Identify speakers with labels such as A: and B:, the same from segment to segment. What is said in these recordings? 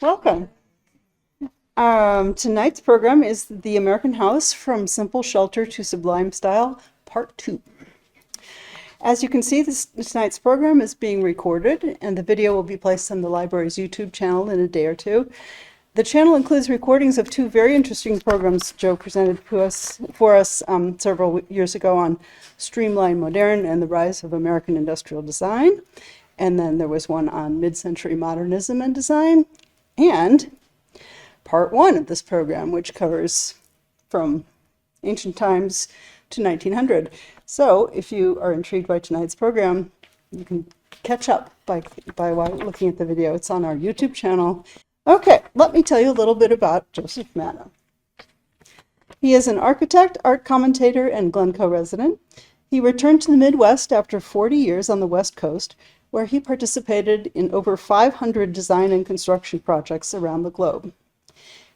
A: Welcome. Tonight's program is The American House from Simple Shelter to Sublime Style, Part 2. As you can see, tonight's program is being recorded, and the video will be placed on the library's YouTube channel in a day or two. The channel includes recordings of two very interesting programs Joe presented for us several years ago on Streamline Moderne and the Rise of American Industrial Design. And then there was one on mid-century modernism and design, and part 1 of this program, which covers from ancient times to 1900. So if you are intrigued by tonight's program, you can catch up by looking at the video. It's on our YouTube channel. Okay, let me tell you a little bit about Joseph Madda. He is an architect, art commentator, and Glencoe resident. He returned to the Midwest after 40 years on the West Coast, where he participated in over 500 design and construction projects around the globe.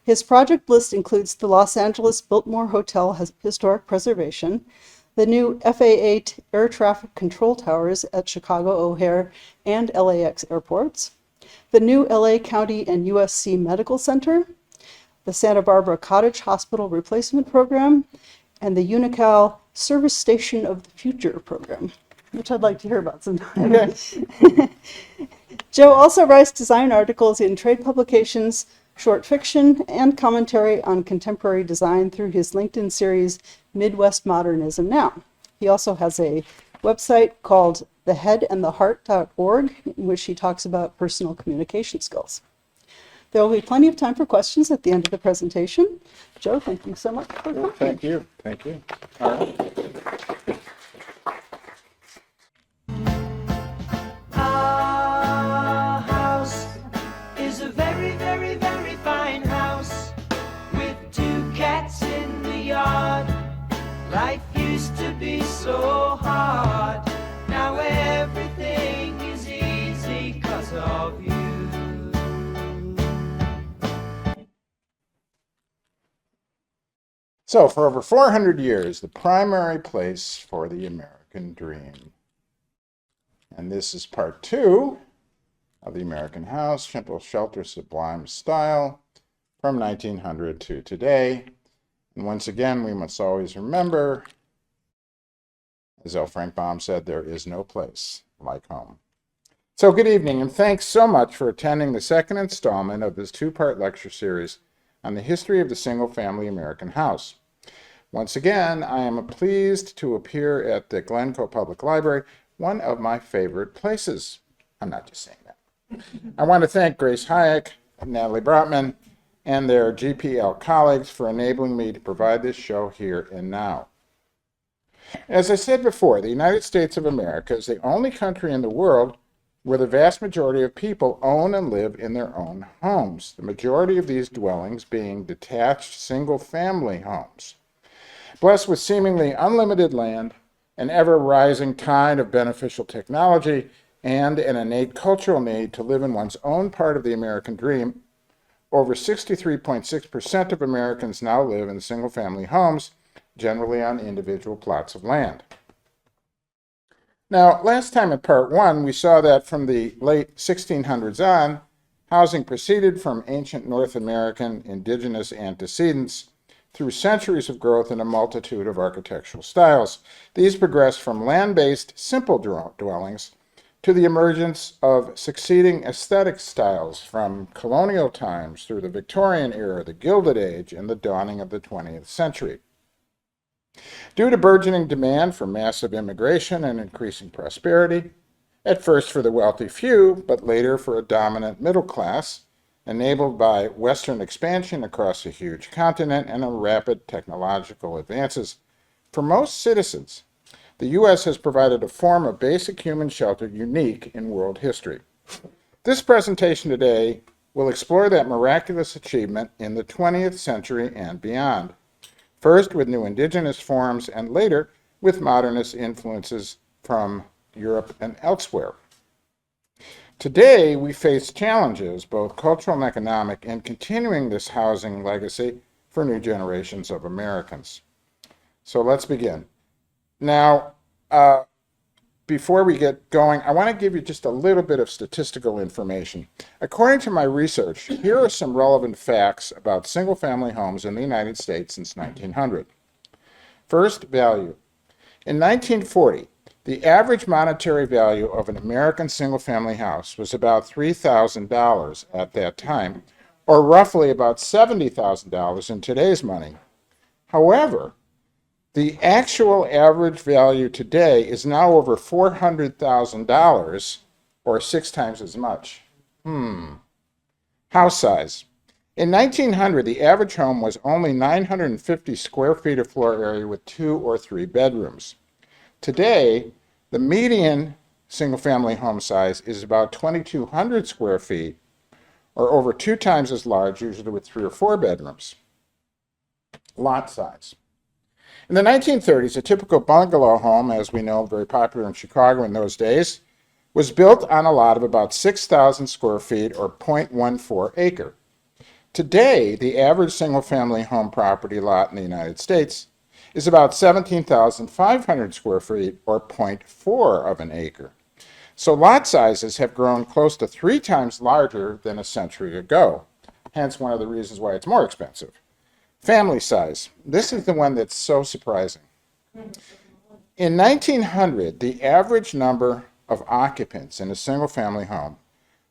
A: His project list includes the Los Angeles Biltmore Hotel Historic Preservation, the new FAA air traffic control towers at Chicago O'Hare and LAX airports, the new LA County and USC Medical Center, the Santa Barbara Cottage Hospital Replacement Program, and the Unical Service Station of the Future program, which I'd like to hear about sometime. Okay. Joe also writes design articles in trade publications, short fiction, and commentary on contemporary design through his LinkedIn series, Midwest Modernism Now. He also has a website called theheadandtheheart.org, in which he talks about personal communication skills. There will be plenty of time for questions at the end of the presentation. Joe, thank you so much for coming.
B: Thank you. Thank you. All right.
C: Our house is a very, very, very fine house with 2 cats in the yard. Life used to be so hard. Now everything is easy 'cause of you.
B: So, for over 400 years, the primary place for the American dream. And this is part 2 of the American House, Simple Shelter, Sublime Style, from 1900 to today. And once again, we must always remember, as L. Frank Baum said, there is no place like home. So good evening, and thanks so much for attending the second installment of this 2-part lecture series on the history of the single-family American house. Once again, I am pleased to appear at the Glencoe Public Library, one of my favorite places. I'm not just saying that. I want to thank Grace Hayek, Natalie Brotman, and their GPL colleagues for enabling me to provide this show here and now. As I said before, the United States of America is the only country in the world where the vast majority of people own and live in their own homes, the majority of these dwellings being detached single-family homes. Blessed with seemingly unlimited land, an ever-rising tide of beneficial technology, and an innate cultural need to live in one's own part of the American dream, over 63.6% of Americans now live in single-family homes, generally on individual plots of land. Now, last time in part 1, we saw that from the late 1600s on, housing proceeded from ancient North American indigenous antecedents through centuries of growth in a multitude of architectural styles. These progressed from land-based simple dwellings to the emergence of succeeding aesthetic styles from colonial times through the Victorian era, the Gilded Age, and the dawning of the 20th century. Due to burgeoning demand for massive immigration and increasing prosperity, at first for the wealthy few, but later for a dominant middle class, enabled by Western expansion across a huge continent and rapid technological advances, for most citizens, the U.S. has provided a form of basic human shelter unique in world history. This presentation today will explore that miraculous achievement in the 20th century and beyond, first with new indigenous forms and later with modernist influences from Europe and elsewhere. Today, we face challenges, both cultural and economic, in continuing this housing legacy for new generations of Americans. So let's begin. Now, before we get going, I want to give you just a little bit of statistical information. According to my research, here are some relevant facts about single-family homes in the United States since 1900. First, value. In 1940, the average monetary value of an American single-family house was about $3,000 at that time, or roughly about $70,000 in today's money. However, the actual average value today is now over $400,000, or 6 times as much. House size. In 1900, the average home was only 950 square feet of floor area with 2 or 3 bedrooms. Today, the median single-family home size is about 2,200 square feet, or over 2 times as large, usually with 3 or 4 bedrooms. Lot size. In the 1930s, a typical bungalow home, as we know, very popular in Chicago in those days, was built on a lot of about 6,000 square feet, or 0.14 acre. Today, the average single-family home property lot in the United States is about 17,500 square feet, or 0.4 of an acre. So lot sizes have grown close to 3 times larger than a century ago, hence one of the reasons why it's more expensive. Family size. This is the one that's so surprising. In 1900, the average number of occupants in a single-family home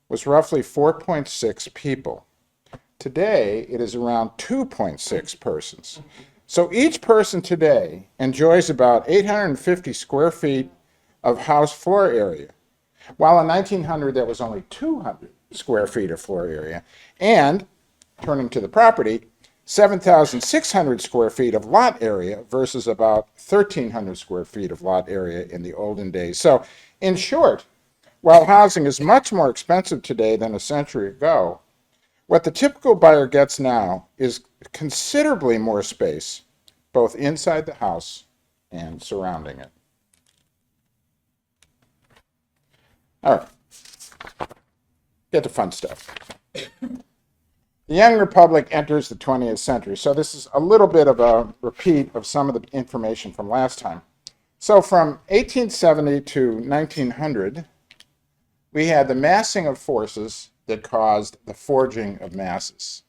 B: was roughly 4.6 people. Today, it is around 2.6 persons. So each person today enjoys about 850 square feet of house floor area, while in 1900 that was only 200 square feet of floor area, and, turning to the property, 7,600 square feet of lot area versus about 1,300 square feet of lot area in the olden days. So, in short, while housing is much more expensive today than a century ago, what the typical buyer gets now is considerably more space, both inside the house and surrounding it. All right, get to fun stuff. The young republic enters the 20th century. So this is a little bit of a repeat of some of the information from last time. So from 1870 to 1900, we had the massing of forces that caused the forging of masses.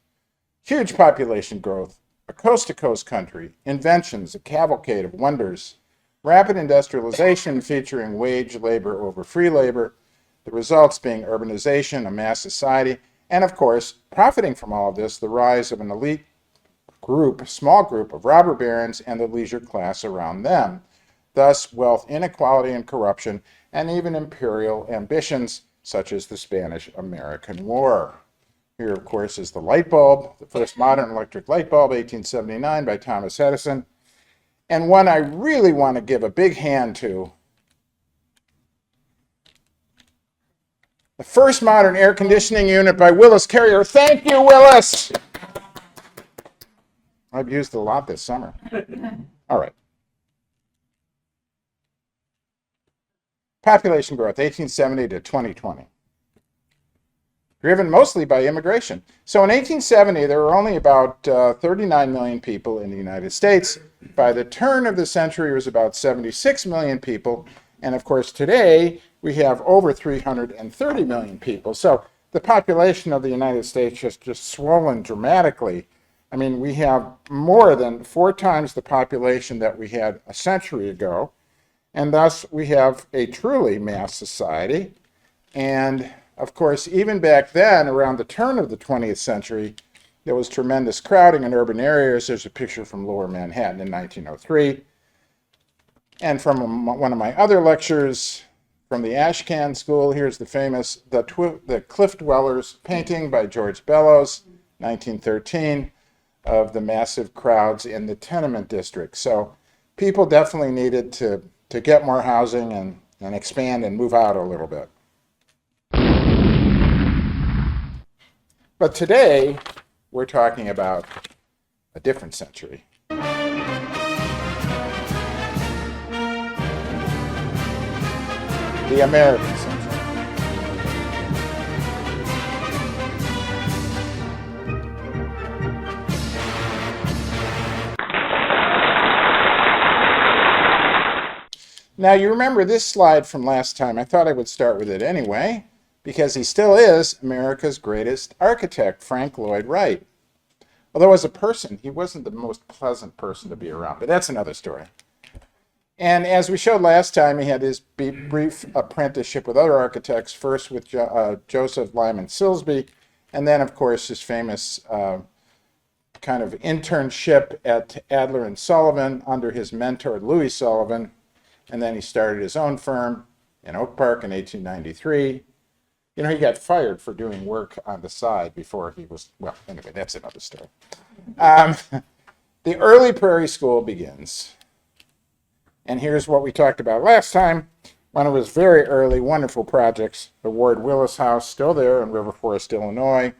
B: Huge population growth, a coast-to-coast country, inventions, a cavalcade of wonders, rapid industrialization featuring wage labor over free labor, the results being urbanization, a mass society, and of course, profiting from all of this, the rise of an elite group, small group of robber barons and the leisure class around them. Thus, wealth inequality and corruption, and even imperial ambitions, such as the Spanish-American War. Here, of course, is the light bulb, the first modern electric light bulb, 1879 by Thomas Edison. And one I really want to give a big hand to, the first modern air conditioning unit by Willis Carrier. Thank you, Willis! I've used it a lot this summer. All right. Population growth, 1870 to 2020. Driven mostly by immigration. So in 1870, there were only about 39 million people in the United States. By the turn of the century, it was about 76 million people. And of course, today, we have over 330 million people. So the population of the United States has just swollen dramatically. I mean, we have more than 4 times the population that we had a century ago. And thus, we have a truly mass society. And of course, even back then, around the turn of the 20th century, there was tremendous crowding in urban areas. There's a picture from Lower Manhattan in 1903. And from one of my other lectures from the Ashcan School, here's the famous The Cliff Dwellers painting by George Bellows, 1913, of the massive crowds in the tenement district. So people definitely needed to get more housing and expand and move out a little bit. But today, we're talking about a different century. The American century. Now, you remember this slide from last time. I thought I would start with it anyway, because he still is America's greatest architect, Frank Lloyd Wright. Although as a person, he wasn't the most pleasant person to be around, but that's another story. And as we showed last time, he had his brief apprenticeship with other architects, first with Joseph Lyman Silsbee, and then, of course, his famous kind of internship at Adler and Sullivan under his mentor, Louis Sullivan. And then he started his own firm in Oak Park in 1893. You know, he got fired for doing work on the side before he was, well, anyway, that's another story. The early Prairie School begins. And here's what we talked about last time. One of his very early wonderful projects, the Ward Willis House, still there in River Forest, Illinois.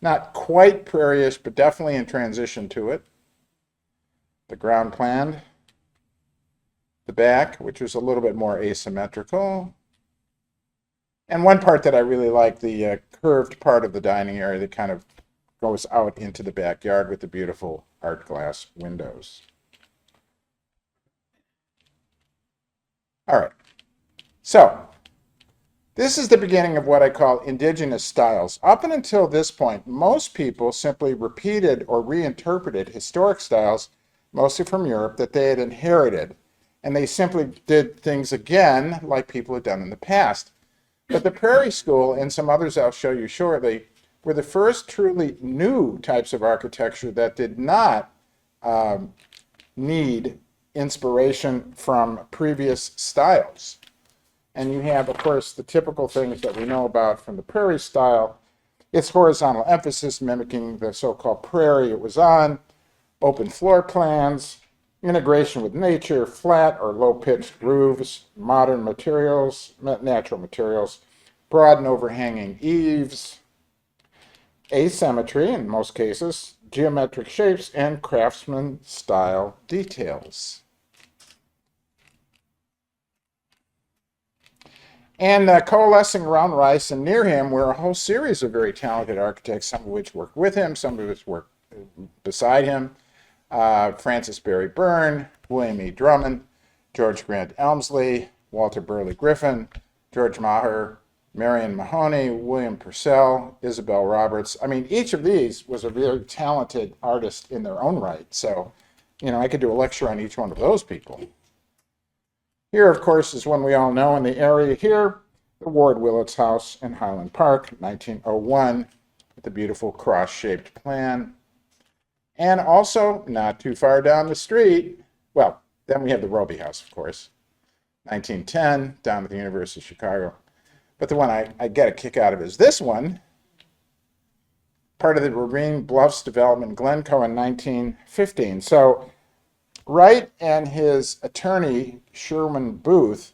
B: Not quite prairie-ish, but definitely in transition to it. The ground plan. The back, which was a little bit more asymmetrical. And one part that I really like, the curved part of the dining area that kind of goes out into the backyard with the beautiful art glass windows. All right, so this is the beginning of what I call indigenous styles. Up and until this point, most people simply repeated or reinterpreted historic styles, mostly from Europe, that they had inherited. And they simply did things again like people had done in the past. But the Prairie School, and some others I'll show you shortly, were the first truly new types of architecture that did not need inspiration from previous styles. And you have, of course, the typical things that we know about from the Prairie style. Its horizontal emphasis mimicking the so-called prairie it was on, open floor plans, integration with nature, flat or low-pitched roofs, modern materials, natural materials, broad and overhanging eaves, asymmetry in most cases, geometric shapes, and craftsman-style details. And coalescing around Rice and near him were a whole series of very talented architects, some of which worked with him, some of which worked beside him. Francis Barry Byrne, William E. Drummond, George Grant Elmsley, Walter Burley Griffin, George Maher, Marion Mahoney, William Purcell, Isabel Roberts. I mean, each of these was a very talented artist in their own right. So, you know, I could do a lecture on each one of those people. Here, of course, is one we all know in the area here, the Ward Willis House in Highland Park, 1901, with the beautiful cross-shaped plan. And also, not too far down the street, well, then we have the Roby House, of course, 1910, down at the University of Chicago. But the one I get a kick out of is this one, part of the Ravine Bluffs development in Glencoe in 1915. So Wright and his attorney, Sherman Booth,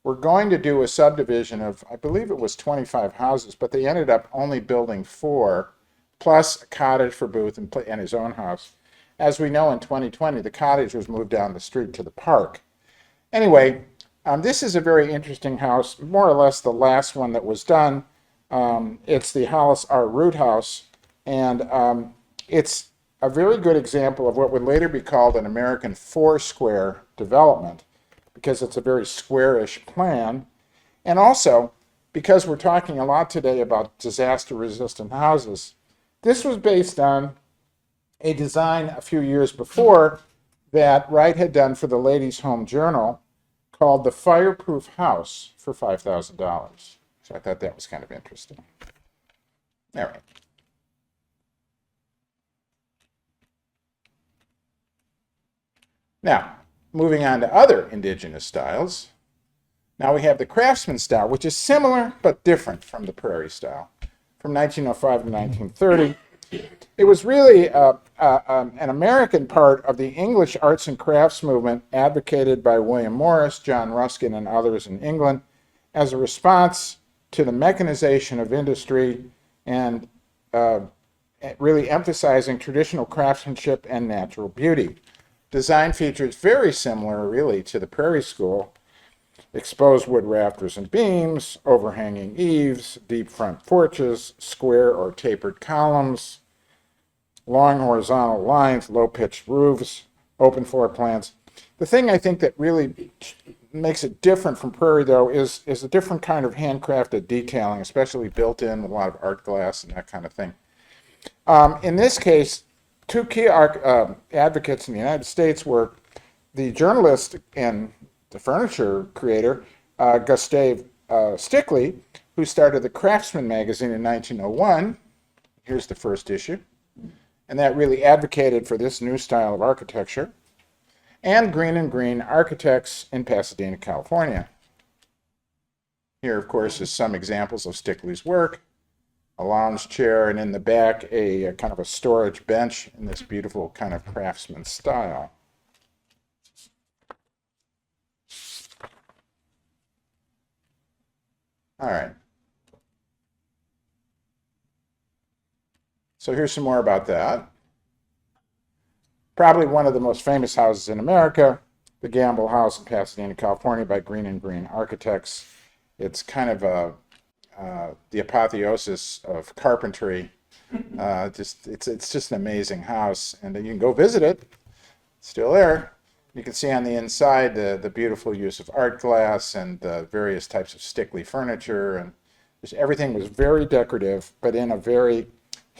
B: were going to do a subdivision of, I believe it was 25 houses, but they ended up only building 4, plus a cottage for Booth and his own house. As we know, in 2020, the cottage was moved down the street to the park. Anyway, this is a very interesting house, more or less the last one that was done. It's the Hollis R. Root House, and it's a very good example of what would later be called an American four-square development, because it's a very squarish plan. And also, because we're talking a lot today about disaster-resistant houses, this was based on a design a few years before that Wright had done for the Ladies' Home Journal called the Fireproof House for $5,000. So I thought that was kind of interesting. All right. Now, moving on to other indigenous styles. Now we have the Craftsman style, which is similar but different from the Prairie style. From 1905 to 1930. It was really an American part of the English arts and crafts movement advocated by William Morris, John Ruskin, and others in England as a response to the mechanization of industry and really emphasizing traditional craftsmanship and natural beauty. Design features very similar, really, to the Prairie School. Exposed wood rafters and beams, overhanging eaves, deep front porches, square or tapered columns, long horizontal lines, low-pitched roofs, open floor plans. The thing I think that really makes it different from prairie, though, is a different kind of handcrafted detailing, especially built in with a lot of art glass and that kind of thing. In this case, two key advocates in the United States were the journalist and the furniture creator, Gustav Stickley, who started the Craftsman magazine in 1901. Here's the first issue. And that really advocated for this new style of architecture. And Green and Green Architects in Pasadena, California. Here, of course, is some examples of Stickley's work. A lounge chair, and in the back, a kind of a storage bench in this beautiful kind of craftsman style. All right. So here's some more about that. Probably one of the most famous houses in America, the Gamble House in Pasadena, California, by Green and Green Architects. It's kind of the apotheosis of carpentry. It's just an amazing house, and you can go visit it. It's still there. You can see on the inside the beautiful use of art glass and the various types of Stickley furniture, and just everything was very decorative, but in a very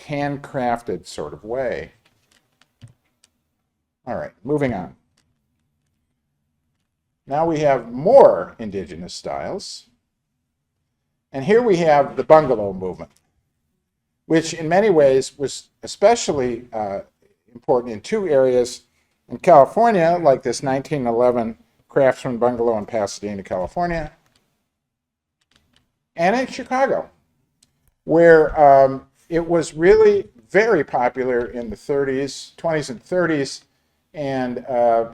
B: handcrafted sort of way. All right, moving on. Now we have more indigenous styles. And here we have the bungalow movement, which in many ways was especially important in two areas. In California, like this 1911 Craftsman bungalow in Pasadena, California, and in Chicago, where it was really very popular in the 20s and 30s. And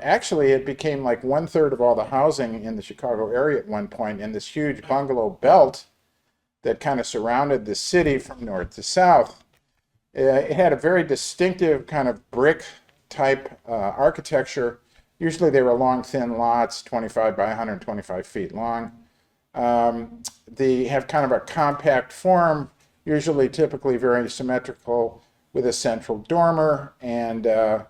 B: actually, it became like 1/3 of all the housing in the Chicago area at one point in this huge bungalow belt that kind of surrounded the city from north to south. It had a very distinctive kind of brick type architecture. Usually they were long, thin lots, 25 by 125 feet long. They have kind of a compact form, usually typically very symmetrical, with a central dormer and a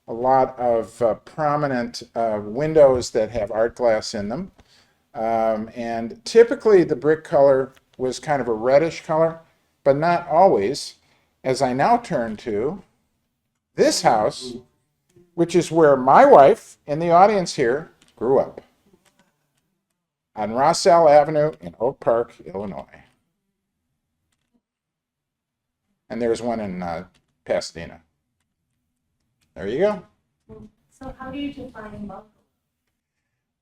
B: lot of prominent windows that have art glass in them. And typically the brick color was kind of a reddish color, but not always. As I now turn to this house, which is where my wife in the audience here grew up, on Rossell Avenue in Oak Park, Illinois. And there's one in Pasadena. There you go.
D: So how do you define bungalow?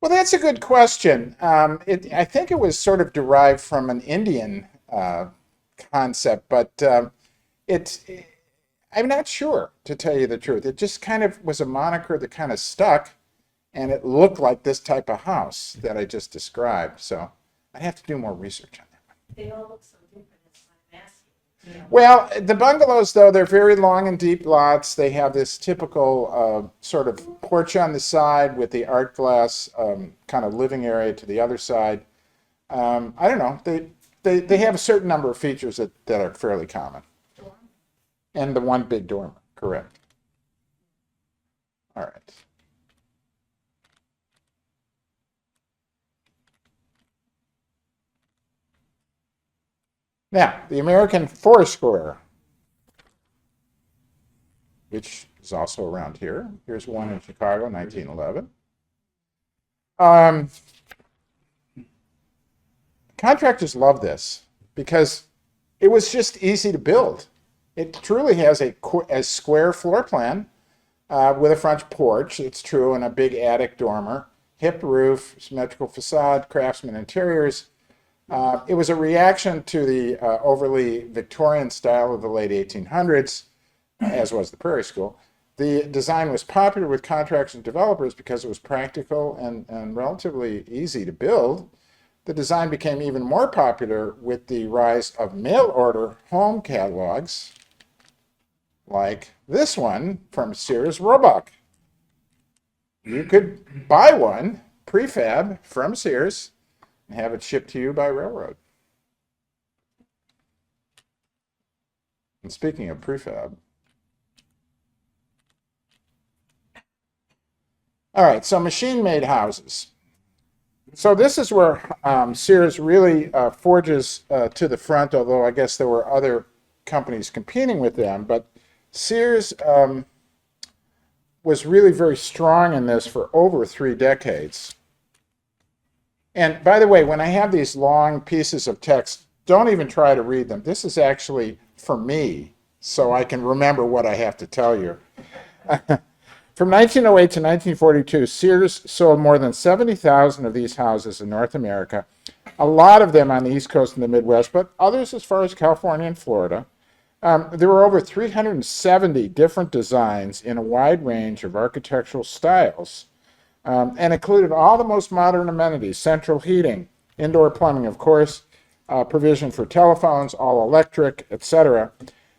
B: Well, that's a good question. I think it was sort of derived from an Indian concept, but I'm not sure, to tell you the truth. It just kind of was a moniker that kind of stuck, and it looked like this type of house that I just described. So I'd have to do more research on that one.
D: They all look so different, that's why I'm asking. Yeah.
B: Well, the bungalows, though, they're very long and deep lots. They have this typical sort of porch on the side with the art glass kind of living area to the other side. I don't know. They have a certain number of features that are fairly common. And the one big dormer, correct. All right. Now, the American Foursquare, which is also around here. Here's one in Chicago, 1911. Contractors love this because it was just easy to build. It truly has a square floor plan with a front porch, it's true, and a big attic dormer, hip roof, symmetrical facade, Craftsman interiors. It was a reaction to the overly Victorian style of the late 1800s, as was the Prairie School. The design was popular with contractors and developers because it was practical and relatively easy to build. The design became even more popular with the rise of mail-order home catalogs, like this one from Sears Roebuck. You could buy one prefab from Sears and have it shipped to you by railroad. And speaking of prefab, all right, so machine-made houses. So this is where Sears really forges to the front, although I guess there were other companies competing with them. But Sears was really very strong in this for over 3 decades. And by the way, when I have these long pieces of text, don't even try to read them. This is actually for me, so I can remember what I have to tell you. From 1908 to 1942, Sears sold more than 70,000 of these houses in North America, a lot of them on the East Coast and the Midwest, but others as far as California and Florida. There were over 370 different designs in a wide range of architectural styles, and included all the most modern amenities: central heating, indoor plumbing, of course, provision for telephones, all electric, etc.,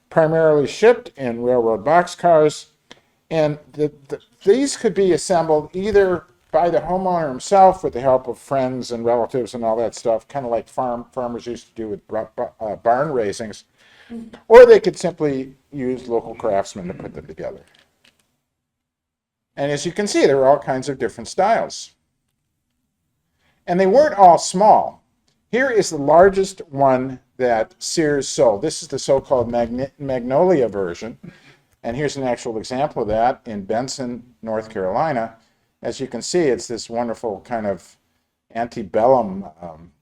B: primarily shipped in railroad boxcars. And these could be assembled either by the homeowner himself with the help of friends and relatives and all that stuff, kind of like farmers used to do with barn raisings, or they could simply use local craftsmen to put them together. And as you can see, there are all kinds of different styles. And they weren't all small. Here is the largest one that Sears sold. This is the so-called Magnolia version. And here's an actual example of that in Benson, North Carolina. As you can see, it's this wonderful kind of antebellum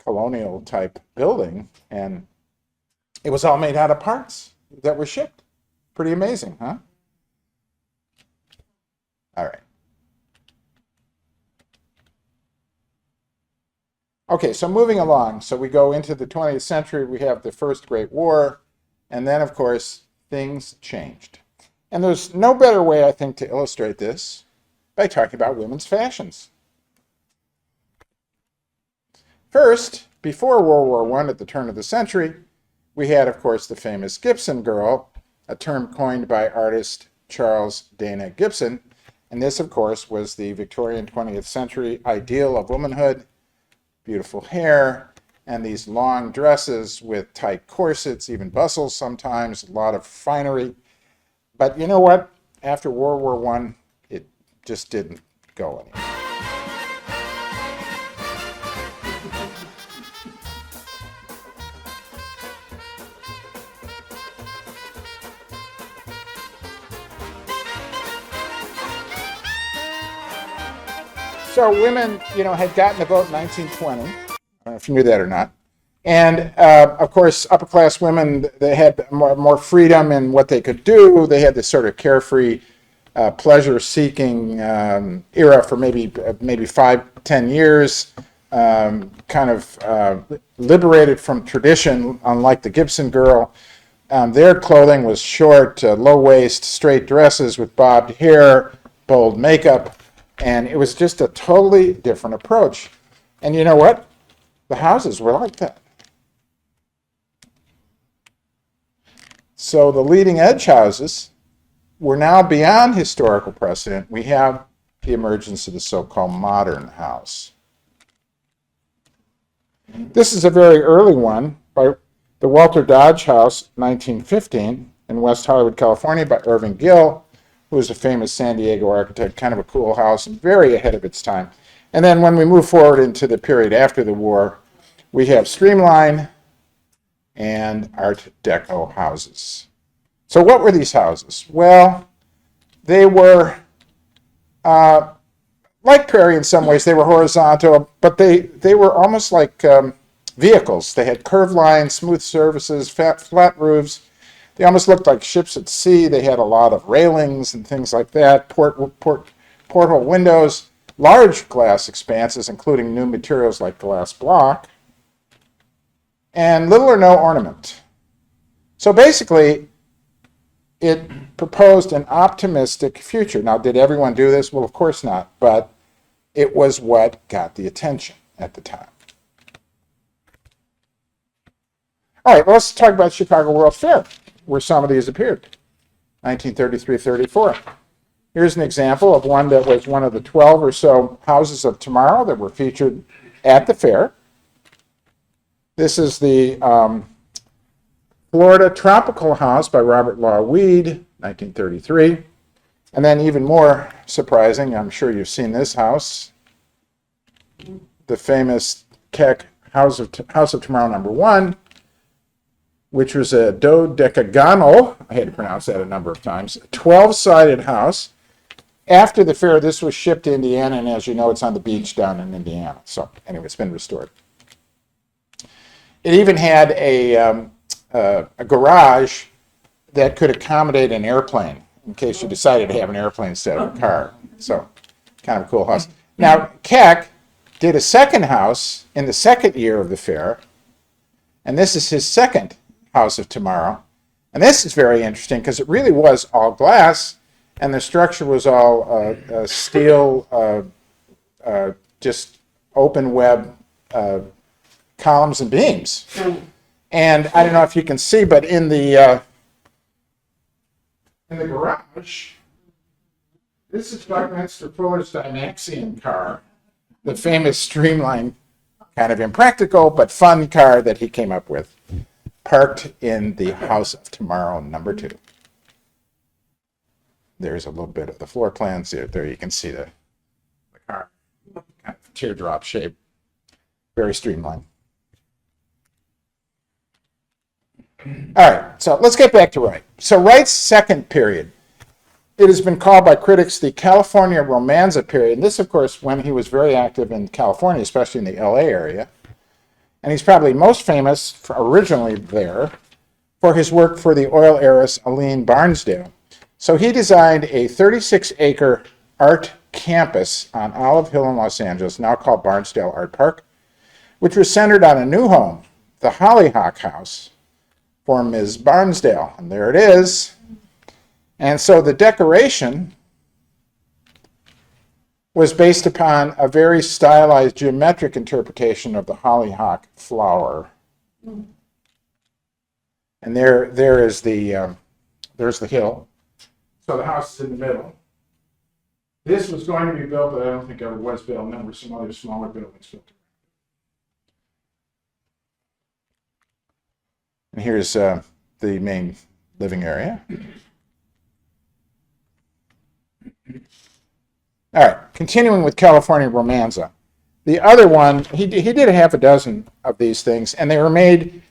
B: colonial type building. And it was all made out of parts that were shipped. Pretty amazing, huh? All right. Okay, so moving along. So we go into the 20th century. We have the First Great War. And then, of course, things changed. And there's no better way, I think, to illustrate this by talking about women's fashions. First, before World War I, at the turn of the century, we had, of course, the famous Gibson girl, a term coined by artist Charles Dana Gibson. And this, of course, was the Victorian 20th century ideal of womanhood: beautiful hair, and these long dresses with tight corsets, even bustles sometimes, a lot of finery. But you know what? After World War I, it just didn't go anywhere. So women, had gotten the vote in 1920. I don't know if you knew that or not. And, of course, upper-class women, they had more freedom in what they could do. They had this sort of carefree, pleasure-seeking era for maybe 5-10 years, kind of liberated from tradition, unlike the Gibson girl. Their clothing was short, low-waist, straight dresses with bobbed hair, bold makeup, and it was just a totally different approach. And you know what? The houses were like that. So the leading edge houses were now beyond historical precedent. We have the emergence of the so-called modern house. This is a very early one by the Walter Dodge House, 1915, in West Hollywood, California, by Irving Gill, who was a famous San Diego architect, kind of a cool house, and very ahead of its time. And then when we move forward into the period after the war, we have streamline and Art Deco houses. So what were these houses? Well, they were like Prairie in some ways. They were horizontal, but they were almost like vehicles. They had curved lines, smooth surfaces, flat roofs. They almost looked like ships at sea. They had a lot of railings and things like that, porthole windows, large glass expanses, including new materials like glass block, and little or no ornament. So basically, it proposed an optimistic future. Now, did everyone do this? Well, of course not, but it was what got the attention at the time. All right, well, let's talk about Chicago World Fair, where some of these appeared, 1933-34. Here's an example of one that was one of the 12 or so houses of tomorrow that were featured at the fair. This is the Florida Tropical House by Robert Law Weed, 1933. And then even more surprising, I'm sure you've seen this house. the famous Keck House of Tomorrow #1, which was a dodecagonal, I had to pronounce that a number of times, 12-sided house. After the fair, this was shipped to Indiana, and as you know, it's on the beach down in Indiana. So anyway, it's been restored. It even had a garage that could accommodate an airplane in case you decided to have an airplane instead of a car. So kind of a cool house. Now, Keck did a second house in the second year of the fair, and this is his second House of Tomorrow. And this is very interesting because it really was all glass, and the structure was all steel, just open web columns and beams. And I don't know if you can see, but in the garage, this is Buckminster Fuller's Dymaxion car, the famous streamlined, kind of impractical but fun car that he came up with, parked in the House of Tomorrow #2. There's a little bit of the floor plans there. There you can see the car, kind of teardrop shape, very streamlined. All right, so let's get back to Wright. So Wright's second period, it has been called by critics the California Romanza period. And this, of course, when he was very active in California, especially in the LA area. And he's probably most famous originally there for his work for the oil heiress Aline Barnsdale. So he designed a 36-acre art campus on Olive Hill in Los Angeles, now called Barnsdale Art Park, which was centered on a new home, the Hollyhock House, for Ms. Barnsdale. And there it is. And so the decoration was based upon a very stylized geometric interpretation of the hollyhock flower. And there is there's the hill. So the house is in the middle. This was going to be built, but I don't think ever was built. And there were some other smaller buildings built. And here's the main living area. All right, continuing with California Romanza. The other one, he did a half a dozen of these things, and they were made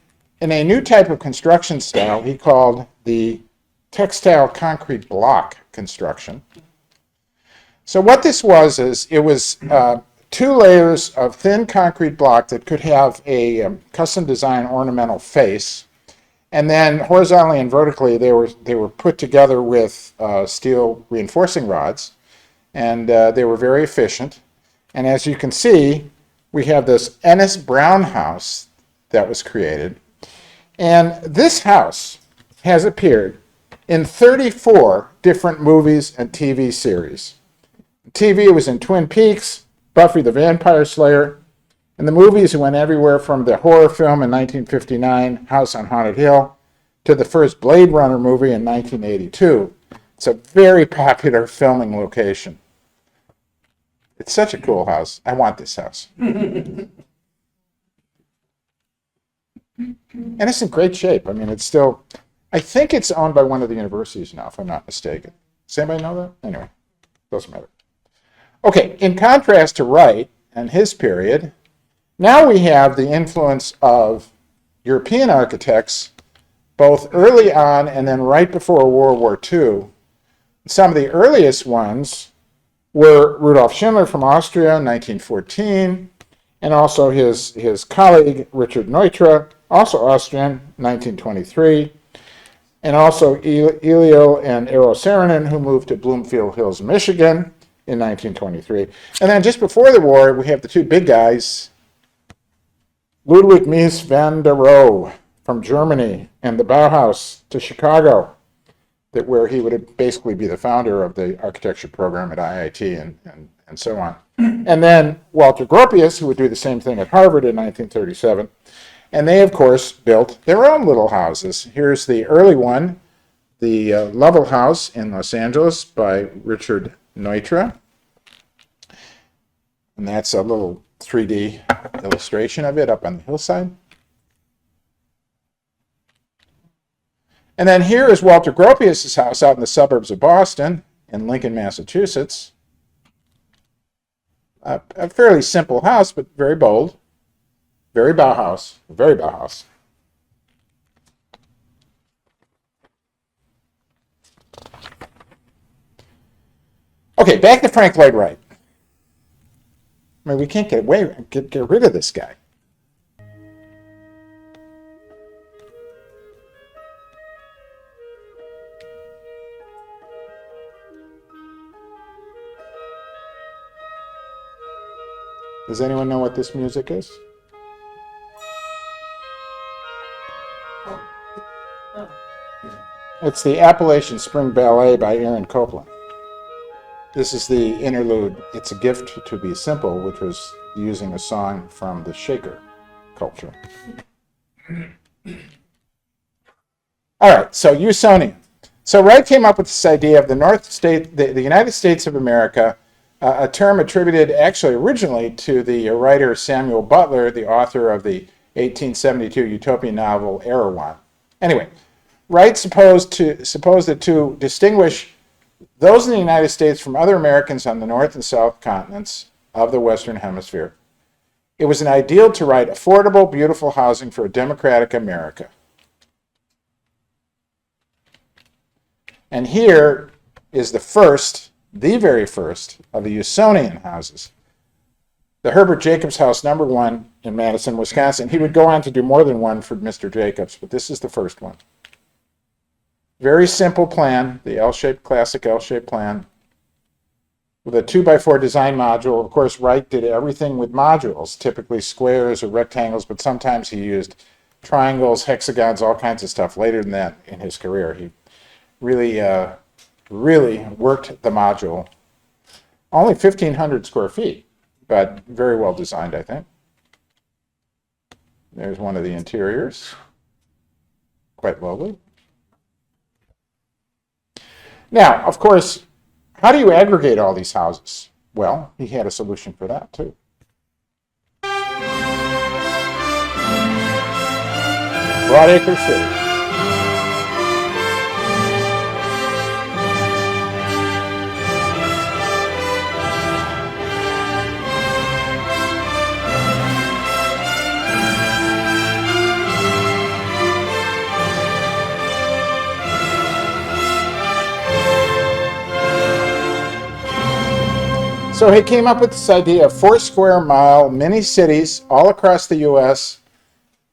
B: in a new type of construction style he called the textile concrete block construction. So what this was is it was 2 layers of thin concrete block that could have a custom design ornamental face, and then horizontally and vertically they were put together with steel reinforcing rods. And they were very efficient. And as you can see, we have this Ennis Brown house that was created. And this house has appeared in 34 different movies and TV series. TV was in Twin Peaks, Buffy the Vampire Slayer. In the movies, it went everywhere from the horror film in 1959, House on Haunted Hill, to the first Blade Runner movie in 1982. It's a very popular filming location. It's such a cool house. I want this house. And it's in great shape. I mean, it's still, I think it's owned by one of the universities now, if I'm not mistaken. Does anybody know that? Anyway, doesn't matter. Okay, in contrast to Wright and his period, now we have the influence of European architects, both early on and then right before World War II. Some of the earliest ones were Rudolf Schindler from Austria in 1914, and also his colleague Richard Neutra, also Austrian, 1923, and also Elio and Eero Saarinen, who moved to Bloomfield Hills, Michigan in 1923. And then just before the war, we have the 2 big guys, Ludwig Mies van der Rohe from Germany and the Bauhaus to Chicago, where he would basically be the founder of the architecture program at IIT and so on. And then Walter Gropius, who would do the same thing at Harvard in 1937. And they, of course, built their own little houses. Here's the early one, the Lovell House in Los Angeles by Richard Neutra. And that's a little 3D illustration of it up on the hillside. And then here is Walter Gropius's house out in the suburbs of Boston in Lincoln, Massachusetts. a fairly simple house, but very bold. Very Bauhaus. Very Bauhaus. Okay, back to Frank Lloyd Wright. I mean, we can't get rid of this guy. Does anyone know what this music is? It's the Appalachian Spring Ballet by Aaron Copland. This is the interlude, It's a Gift to Be Simple, which was using a song from the Shaker culture. All right, so Usonian. So Wright came up with this idea of the United States of America, a term attributed actually originally to the writer Samuel Butler, the author of the 1872 utopian novel Erewhon. Anyway, Wright supposed it to distinguish those in the United States from other Americans on the North and South continents of the Western Hemisphere. It was an ideal to write affordable, beautiful housing for a democratic America. And here is the very first of the Usonian houses. The Herbert Jacobs House, number 1 in Madison, Wisconsin. He would go on to do more than one for Mr. Jacobs, but this is the first one. Very simple plan, the classic L-shaped plan, with a 2x4 design module. Of course, Wright did everything with modules, typically squares or rectangles, but sometimes he used triangles, hexagons, all kinds of stuff. Later than that in his career, he really worked the module. Only 1,500 square feet, but very well designed, I think. There's one of the interiors. Quite lovely. Now, of course, how do you aggregate all these houses? Well, he had a solution for that, too. Broadacre City. So he came up with this idea of 4 square mile mini cities all across the U.S.,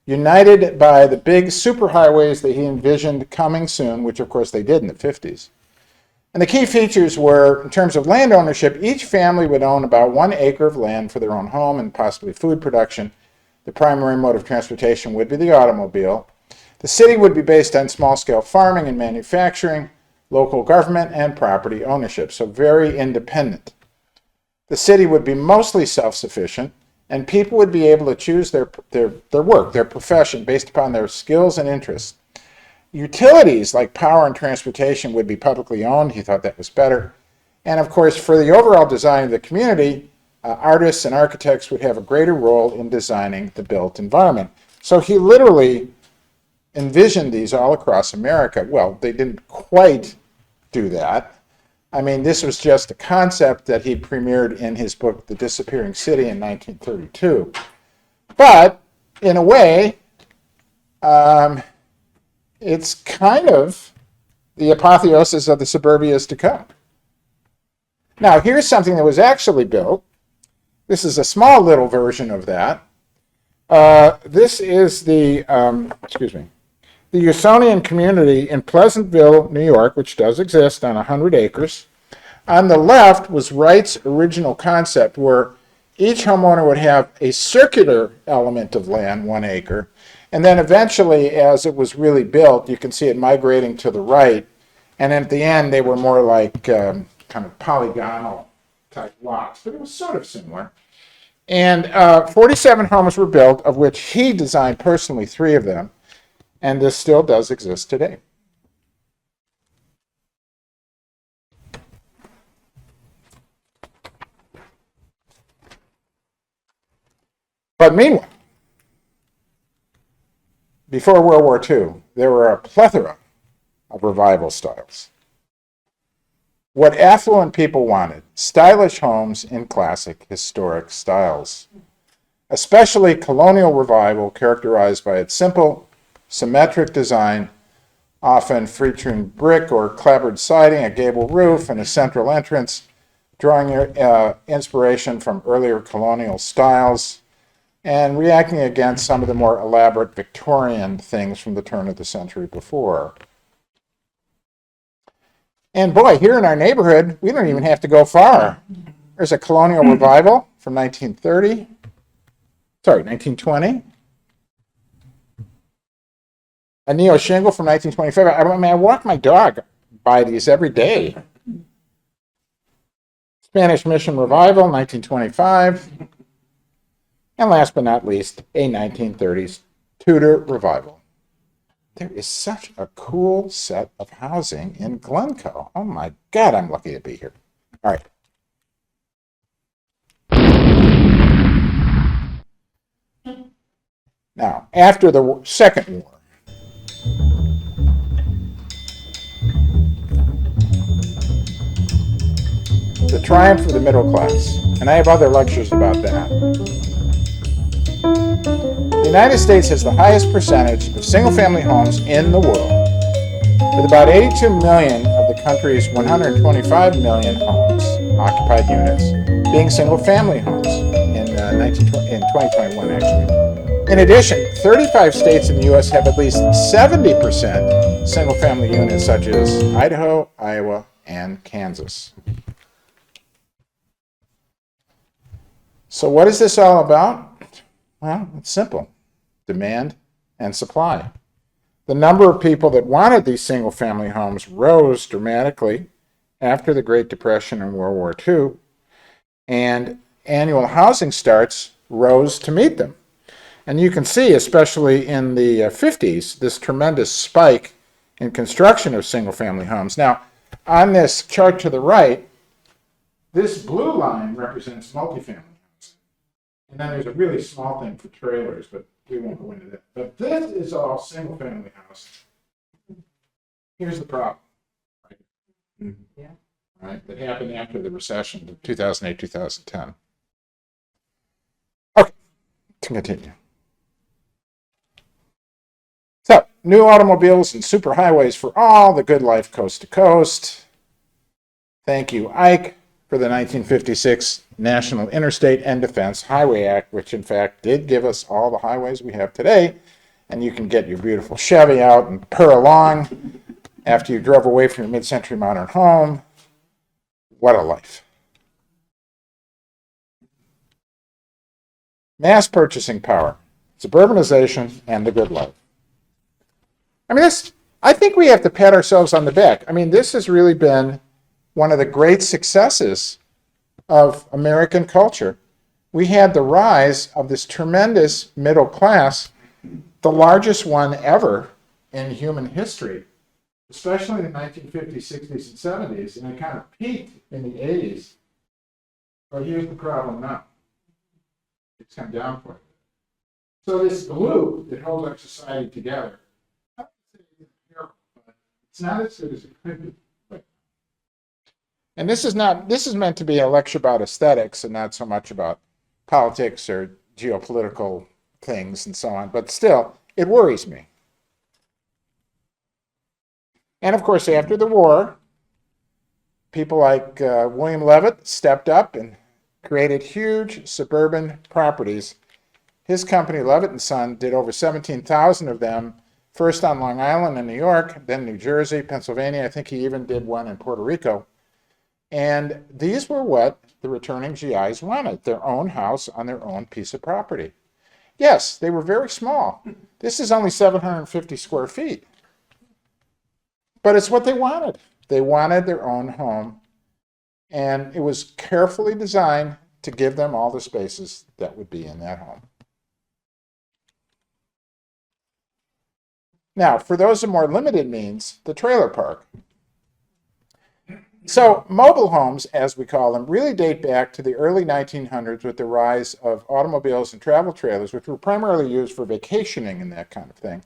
B: united by the big superhighways that he envisioned coming soon, which of course they did in the 50s. And the key features were, in terms of land ownership, each family would own about 1 acre of land for their own home and possibly food production. The primary mode of transportation would be the automobile. The city would be based on small-scale farming and manufacturing, local government, and property ownership, so very independent. The city would be mostly self-sufficient, and people would be able to choose their work, their profession, based upon their skills and interests. Utilities like power and transportation would be publicly owned. He thought that was better. And of course, for the overall design of the community, artists and architects would have a greater role in designing the built environment. So he literally envisioned these all across America. Well, they didn't quite do that. I mean, this was just a concept that he premiered in his book, The Disappearing City, in 1932. But, in a way, it's kind of the apotheosis of the suburbias to come. Now, here's something that was actually built. This is a small little version of that. This is the Usonian community in Pleasantville, New York, which does exist on 100 acres. On the left was Wright's original concept, where each homeowner would have a circular element of land, 1 acre, and then eventually, as it was really built, you can see it migrating to the right, and at the end, they were more like kind of polygonal type lots, but it was sort of similar. And 47 homes were built, of which he designed personally 3 of them. And this still does exist today. But meanwhile, before World War II, there were a plethora of revival styles. what affluent people wanted: stylish homes in classic historic styles. Especially colonial revival, characterized by its simple, symmetric design, often featuring brick or clapboard siding, a gable roof, and a central entrance, drawing inspiration from earlier colonial styles and reacting against some of the more elaborate Victorian things from the turn of the century before. And boy, here in our neighborhood, we don't even have to go far. There's a colonial revival from 1920. A neo shingle from 1925. I mean, I walk my dog by these every day. Spanish Mission Revival, 1925. And last but not least, a 1930s Tudor Revival. There is such a cool set of housing in Glencoe. Oh my God, I'm lucky to be here. All right. Now, after the Second War, the triumph of the middle class, and I have other lectures about that. The United States has the highest percentage of single-family homes in the world, with about 82 million of the country's 125 million homes, occupied units, being single-family homes in 2021, actually. In addition, 35 states in the U.S. have at least 70% single-family units, such as Idaho, Iowa, and Kansas. So what is this all about? Well, it's simple. Demand and supply. The number of people that wanted these single-family homes rose dramatically after the Great Depression and World War II, and annual housing starts rose to meet them. And you can see, especially in the 50s, this tremendous spike in construction of single-family homes. Now, on this chart to the right, this blue line represents multifamily homes. And then there's a really small thing for trailers, but we won't go into that. But this is all single-family house. Here's the problem. Right? Yeah. Right? That happened after the recession of 2008, 2010. Okay, to continue. So, new automobiles and superhighways for all, the good life coast to coast. Thank you, Ike, for the 1956 National Interstate and Defense Highway Act, which in fact did give us all the highways we have today. And you can get your beautiful Chevy out and purr along after you drove away from your mid-century modern home. What a life. Mass purchasing power, suburbanization, and the good life. I mean, I think we have to pat ourselves on the back. I mean, this has really been one of the great successes of American culture. We had the rise of this tremendous middle class, the largest one ever in human history, especially in the 1950s, 60s, and 70s, and it kind of peaked in the 80s. But here's the problem now. It's come down quite a bit. So this glue that holds our society together, it's not as good as it could be. And this is meant to be a lecture about aesthetics and not so much about politics or geopolitical things and so on, but still, it worries me. And of course, after the war, people like William Levitt stepped up and created huge suburban properties. His company, Levitt & Son, did over 17,000 of them, first on Long Island in New York, then New Jersey, Pennsylvania. I think he even did one in Puerto Rico. And these were what the returning GIs wanted, their own house on their own piece of property. Yes, they were very small. This is only 750 square feet. But it's what they wanted. They wanted their own home. And it was carefully designed to give them all the spaces that would be in that home. Now, for those of more limited means, the trailer park. So mobile homes, as we call them, really date back to the early 1900s with the rise of automobiles and travel trailers, which were primarily used for vacationing and that kind of thing.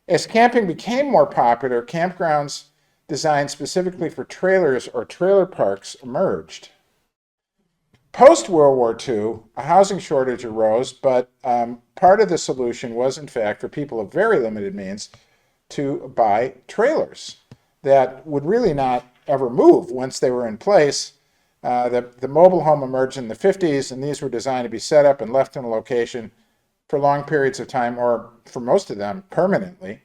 B: As camping became more popular, campgrounds designed specifically for trailers or trailer parks emerged. Post-World War II, a housing shortage arose, but part of the solution was, in fact, for people of very limited means to buy trailers that would really not ever move once they were in place. The mobile home emerged in the 50s, and these were designed to be set up and left in a location for long periods of time, or for most of them, permanently.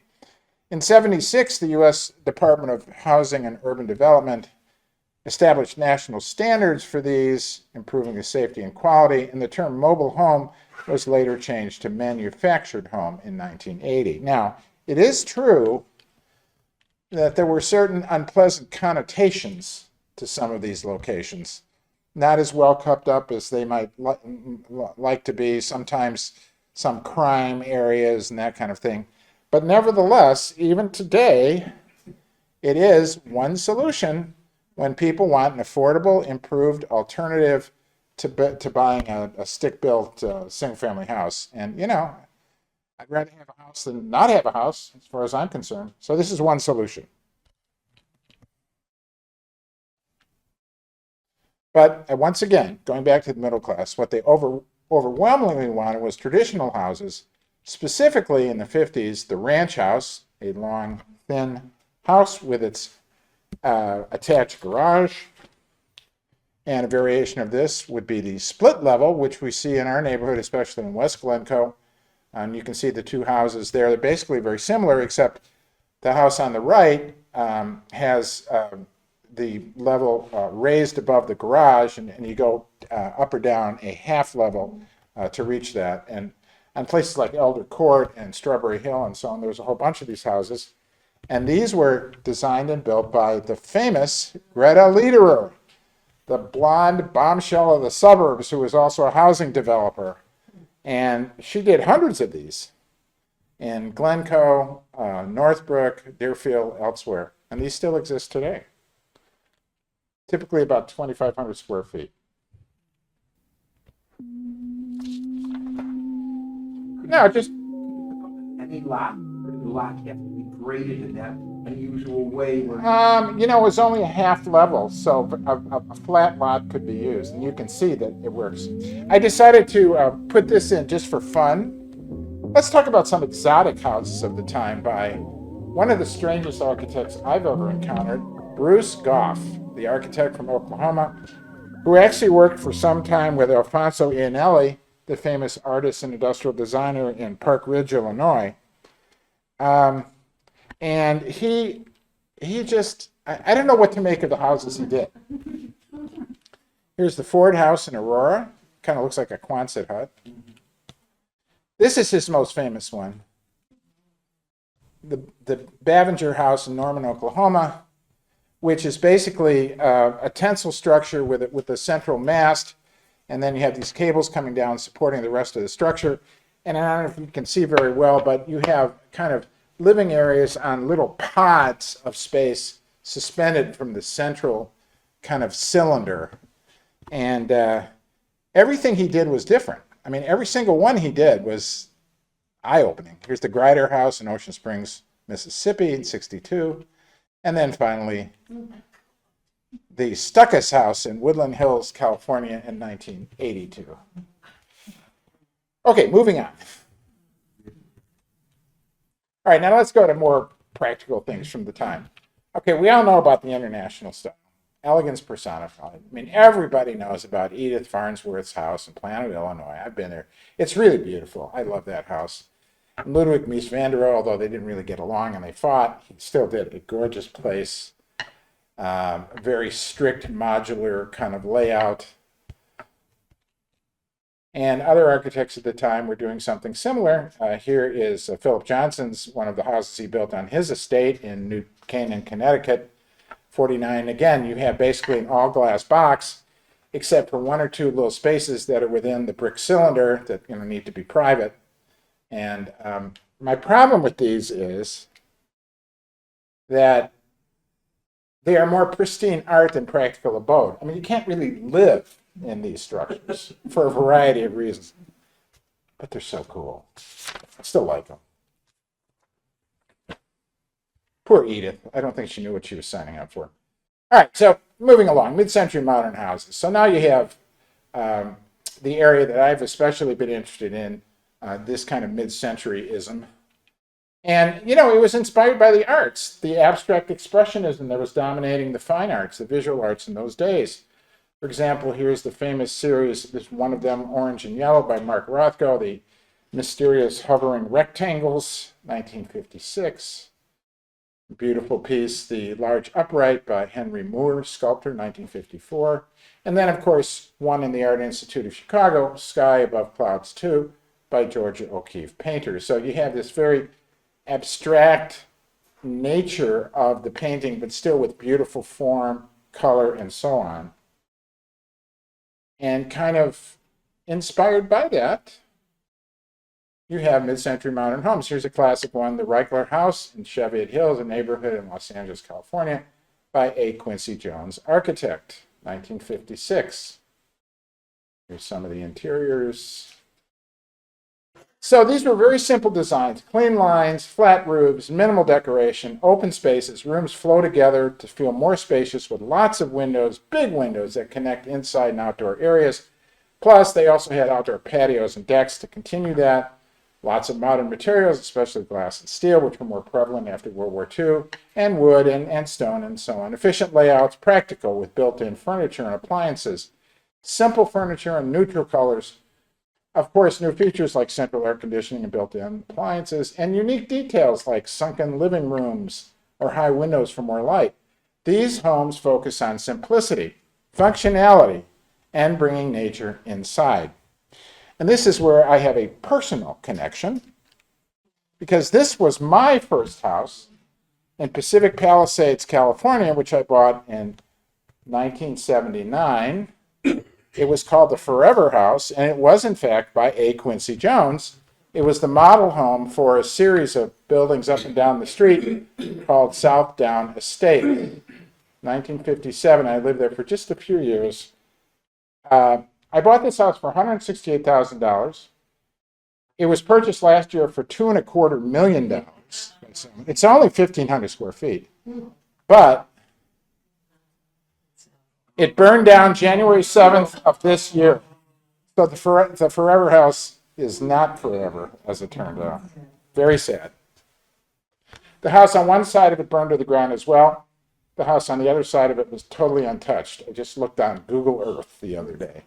B: In '76, the U.S. Department of Housing and Urban Development established national standards for these, improving the safety and quality, and the term mobile home was later changed to manufactured home in 1980. Now, it is true that there were certain unpleasant connotations to some of these locations, not as well kept up as they might like to be, sometimes some crime areas and that kind of thing. But nevertheless, even today, it is one solution when people want an affordable, improved alternative to buying a stick-built single-family house. And, you know, I'd rather have a house than not have a house, as far as I'm concerned. So this is one solution. But once again, going back to the middle class, what they overwhelmingly wanted was traditional houses, specifically in the 50s, the ranch house, a long, thin house with its attached garage. And a variation of this would be the split level, which we see in our neighborhood, especially in West Glencoe. You can see the two houses there. They're basically very similar, except the house on the right has the level raised above the garage, and you go up or down a half level to reach that. And on places like Elder Court and Strawberry Hill and so on, there's a whole bunch of these houses. And these were designed and built by the famous Greta Lederer, the blonde bombshell of the suburbs, who was also a housing developer. And she did hundreds of these in Glencoe, Northbrook, Deerfield, elsewhere. And these still exist today. Typically about 2,500 square feet. Now, just
E: any lot, or the lot have to be graded in that unusual way where
B: you know, it was only a half level, so a flat lot could be used, and you can see that it works. I decided to put this in just for fun. Let's talk about some exotic houses of the time by one of the strangest architects I've ever encountered, Bruce Goff, the architect from Oklahoma, who actually worked for some time with Alfonso Iannelli, the famous artist and industrial designer in Park Ridge, Illinois. And he just, I don't know what to make of the houses he did. Here's the Ford house in Aurora. Kind of looks like a Quonset hut. This is his most famous one. The Bavinger house in Norman, Oklahoma, which is basically a tensile structure with a central mast, and then you have these cables coming down supporting the rest of the structure. And I don't know if you can see very well, but you have kind of living areas on little pods of space suspended from the central kind of cylinder. And everything he did was different. I mean, every single one he did was eye-opening. Here's the Grider house in Ocean Springs, Mississippi in '62. And then finally, the Stuckus house in Woodland Hills, California in 1982. Okay, moving on. All right, now let's go to more practical things from the time. Okay, we all know about the international style. Elegance personified. I mean, everybody knows about Edith Farnsworth's house in Plano, Illinois. I've been there. It's really beautiful. I love that house. And Ludwig Mies van der Rohe, although they didn't really get along and they fought, he still did a gorgeous place. A very strict modular kind of layout. And other architects at the time were doing something similar. Here is Philip Johnson's, one of the houses he built on his estate in New Canaan, Connecticut, 49. Again, you have basically an all-glass box, except for one or two little spaces that are within the brick cylinder that need to be private. And my problem with these is that they are more pristine art than practical abode. I mean, you can't really live in these structures for a variety of reasons, but they're so cool. I still like them. Poor Edith. I don't think she knew what she was signing up for. All right, so moving along, mid-century modern houses. So now you have the area that I've especially been interested in, this kind of mid-centuryism. And, you know, it was inspired by the arts, the abstract expressionism that was dominating the fine arts, the visual arts in those days. For example, here's the famous series, this one of them, Orange and Yellow by Mark Rothko, the Mysterious Hovering Rectangles, 1956. Beautiful piece, The Large Upright by Henry Moore, sculptor, 1954. And then, of course, one in the Art Institute of Chicago, Sky Above Clouds 2 by Georgia O'Keeffe, painter. So you have this very abstract nature of the painting, but still with beautiful form, color, and so on. And kind of inspired by that, you have mid-century modern homes. Here's a classic one, the Reichler House in Cheviot Hills, a neighborhood in Los Angeles, California, by A. Quincy Jones, architect, 1956. Here's some of the interiors. So these were very simple designs, clean lines, flat roofs, minimal decoration, open spaces, rooms flow together to feel more spacious with lots of windows, big windows that connect inside and outdoor areas. Plus, they also had outdoor patios and decks to continue that. Lots of modern materials, especially glass and steel, which were more prevalent after World War II, and wood and stone and so on. Efficient layouts, practical with built-in furniture and appliances. Simple furniture and neutral colors. Of course, new features like central air conditioning and built-in appliances, and unique details like sunken living rooms or high windows for more light. These homes focus on simplicity, functionality, and bringing nature inside. And this is where I have a personal connection, because this was my first house in Pacific Palisades, California, which I bought in 1979. It was called the Forever House, and it was, in fact, by A. Quincy Jones. It was the model home for a series of buildings up and down the street called South Down Estate. 1957, I lived there for just a few years. I bought this house for $168,000. It was purchased last year for $2.25 million. It's only 1,500 square feet, but it burned down January 7th of this year. So the Forever House is not forever, as it turned out. Very sad. The house on one side of it burned to the ground as well. The house on the other side of it was totally untouched. I just looked on Google Earth the other day.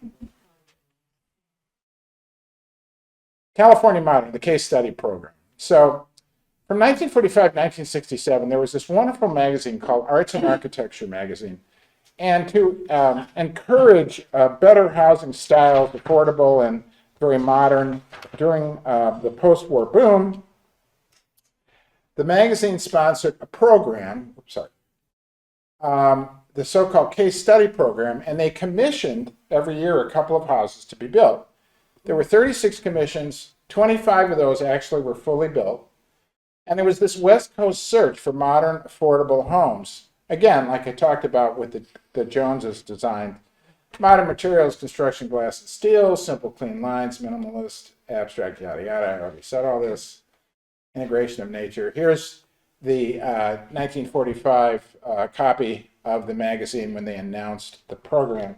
B: California Modern, the case study program. So from 1945 to 1967, there was this wonderful magazine called Arts and Architecture magazine. And to encourage better housing styles, affordable and very modern, during the post-war boom, the magazine sponsored a program, the so-called case study program, and they commissioned every year a couple of houses to be built. There were 36 commissions, 25 of those actually were fully built, and there was this West Coast search for modern, affordable homes. Again, like I talked about with the Joneses designed, modern materials, construction, glass and steel, simple clean lines, minimalist, abstract, yada yada. I already said all this. Integration of nature. Here's the 1945 copy of the magazine when they announced the program.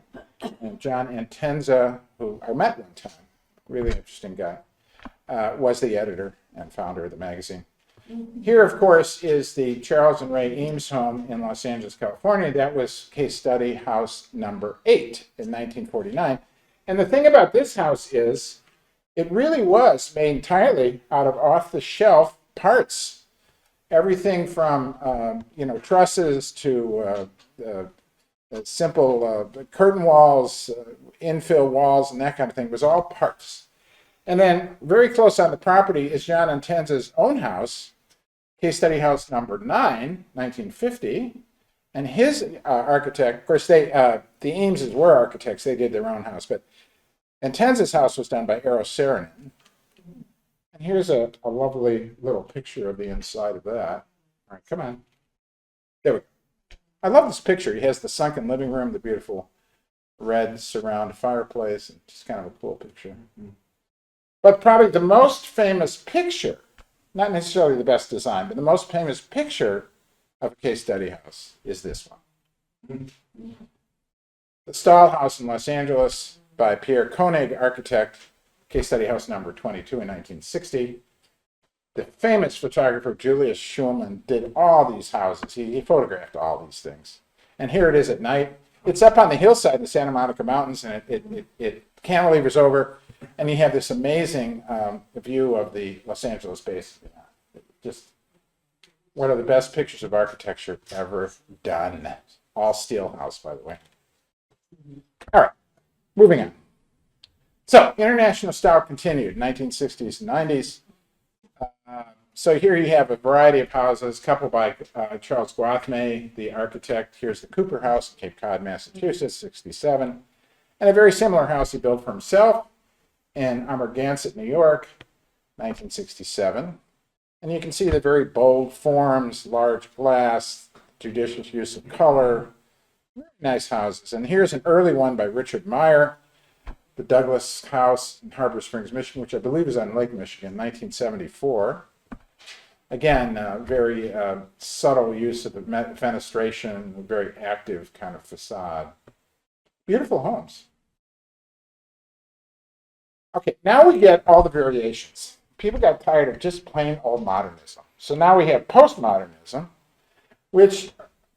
B: And John Antenza, who I met one time, really interesting guy, was the editor and founder of the magazine. Here, of course, is the Charles and Ray Eames home in Los Angeles, California. That was case study house number 8 in 1949. And the thing about this house is it really was made entirely out of off-the-shelf parts. Everything from, trusses to simple curtain walls, infill walls, and that kind of thing. It was all parts. And then very close on the property is John Antenza's own house, case study house number 9, 1950, and his architect, of course, the Eameses were architects, they did their own house, but Antenza's house was done by Eero Saarinen. And here's a lovely little picture of the inside of that. All right, come on. There we go. I love this picture. He has the sunken living room, the beautiful red surround fireplace, and just kind of a cool picture. But probably the most famous picture, not necessarily the best design, but the most famous picture of a case study house is this one. The Stahl House in Los Angeles by Pierre Koenig, architect, case study house number 22 in 1960. The famous photographer Julius Schulman did all these houses. He photographed all these things. And here it is at night. It's up on the hillside of the Santa Monica Mountains, and it cantilevers over, and you have this amazing view of the Los Angeles basin. Just one of the best pictures of architecture ever done. All steel house, by the way. All right, moving on. So, international style continued, 1960s and 90s. So here you have a variety of houses, a couple by Charles Gwathmey, the architect. Here's the Cooper House in Cape Cod, Massachusetts, 67. And a very similar house he built for himself in Amagansett, New York, 1967. And you can see the very bold forms, large glass, judicious use of color, very nice houses. And here's an early one by Richard Meyer, the Douglas House in Harbor Springs, Michigan, which I believe is on Lake Michigan, 1974. Again, very subtle use of the fenestration, a very active kind of facade. Beautiful homes. Okay, now we get all the variations. People got tired of just plain old modernism. So now we have postmodernism, which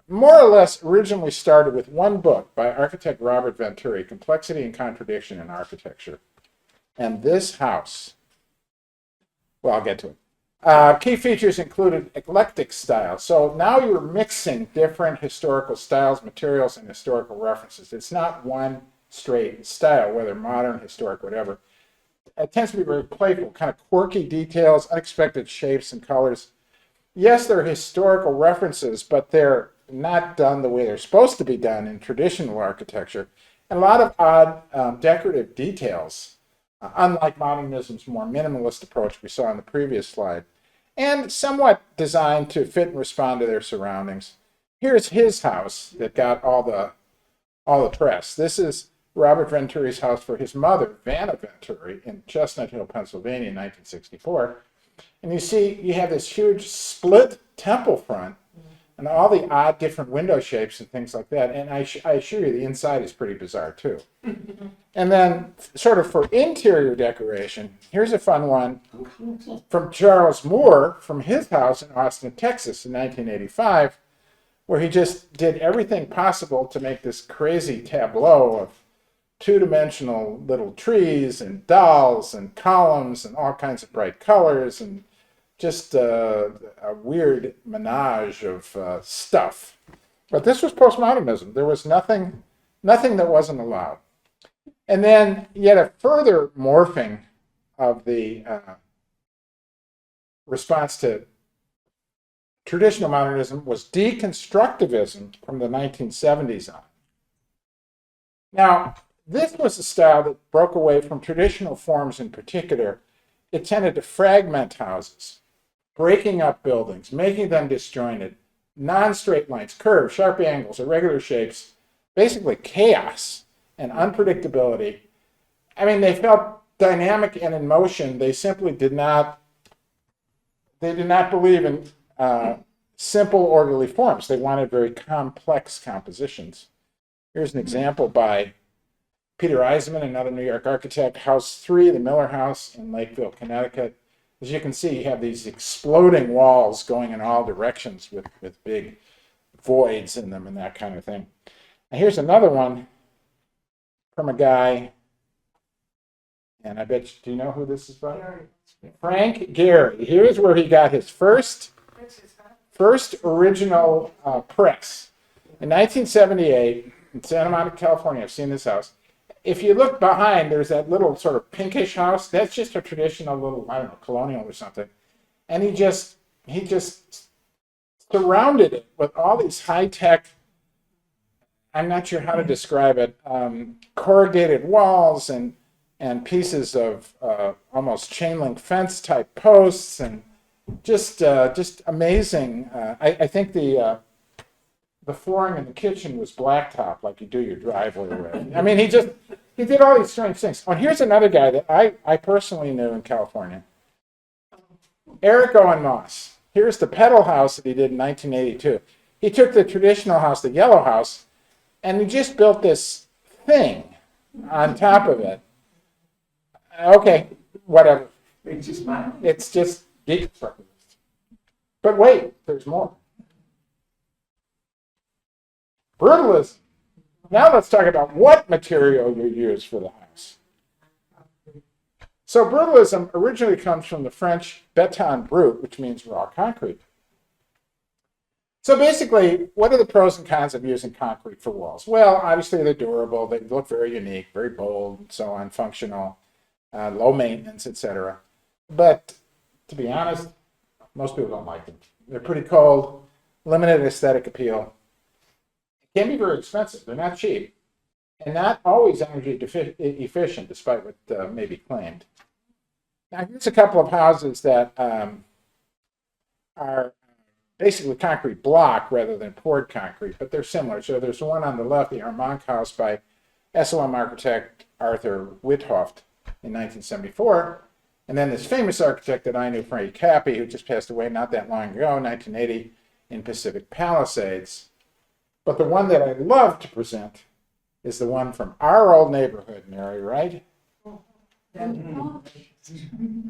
B: more or less originally started with one book by architect Robert Venturi, Complexity and Contradiction in Architecture. And this house, well, I'll get to it. Key features included eclectic style. So now you're mixing different historical styles, materials, and historical references. It's not one straight style, whether modern, historic, whatever. It tends to be very playful, kind of quirky details, unexpected shapes and colors. Yes, they're historical references, but they're not done the way they're supposed to be done in traditional architecture. And a lot of odd decorative details, unlike modernism's more minimalist approach we saw in the previous slide, and somewhat designed to fit and respond to their surroundings. Here's his house that got all the press. This is Robert Venturi's house for his mother, Vanna Venturi, in Chestnut Hill, Pennsylvania in 1964. And you see, you have this huge split temple front and all the odd different window shapes and things like that. And I assure you, the inside is pretty bizarre too. And then, sort of for interior decoration, here's a fun one from Charles Moore from his house in Austin, Texas in 1985, where he just did everything possible to make this crazy tableau of two-dimensional little trees and dolls and columns and all kinds of bright colors and just a weird menage of stuff. But this was postmodernism. There was nothing that wasn't allowed. And then yet a further morphing of the response to traditional modernism was deconstructivism from the 1970s on. Now, this was a style that broke away from traditional forms in particular. It tended to fragment houses, breaking up buildings, making them disjointed, non-straight lines, curves, sharp angles, irregular shapes, basically chaos and unpredictability. I mean, they felt dynamic and in motion. They simply did not believe in simple, orderly forms. They wanted very complex compositions. Here's an example by Peter Eisenman, another New York architect, House 3, the Miller House in Lakeville, Connecticut. As you can see, you have these exploding walls going in all directions with big voids in them and that kind of thing. And here's another one from a guy, and I bet you, do you know who this is by? Frank Gehry. Here's where he got his first original press. In 1978, in Santa Monica, California, I've seen this house. If you look behind, there's that little sort of pinkish house. That's just a traditional little, I don't know, colonial or something. And he just surrounded it with all these high-tech, I'm not sure how to describe it, corrugated walls and pieces of almost chain link fence type posts and just amazing. I think the flooring in the kitchen was blacktop like you do your driveway with. I mean, he did all these strange things. Oh, here's another guy that I personally knew in California. Eric Owen Moss. here's the pedal house that he did in 1982. He took the traditional house, the yellow house, and he just built this thing on top of it. Okay, whatever.
E: It's just mine.
B: It's just deconstructed. But wait, there's more. Brutalism. Now let's talk about what material you use for the house. So brutalism originally comes from the French béton brut, which means raw concrete. So basically, what are the pros and cons of using concrete for walls? Well, obviously they're durable, they look very unique, very bold, and so on, functional, low maintenance, etc. But to be honest, most people don't like them. They're pretty cold, limited aesthetic appeal. Can be very expensive. They're not cheap, and not always energy efficient, despite what may be claimed. Now, here's a couple of houses that are basically concrete block rather than poured concrete, but they're similar. So there's one on the left, the Armanc House by SOM architect Arthur Withoft in 1974, and then this famous architect that I knew, Frank Cappy, who just passed away not that long ago, 1980, in Pacific Palisades. But the one that I love to present is the one from our old neighborhood, Mary, right?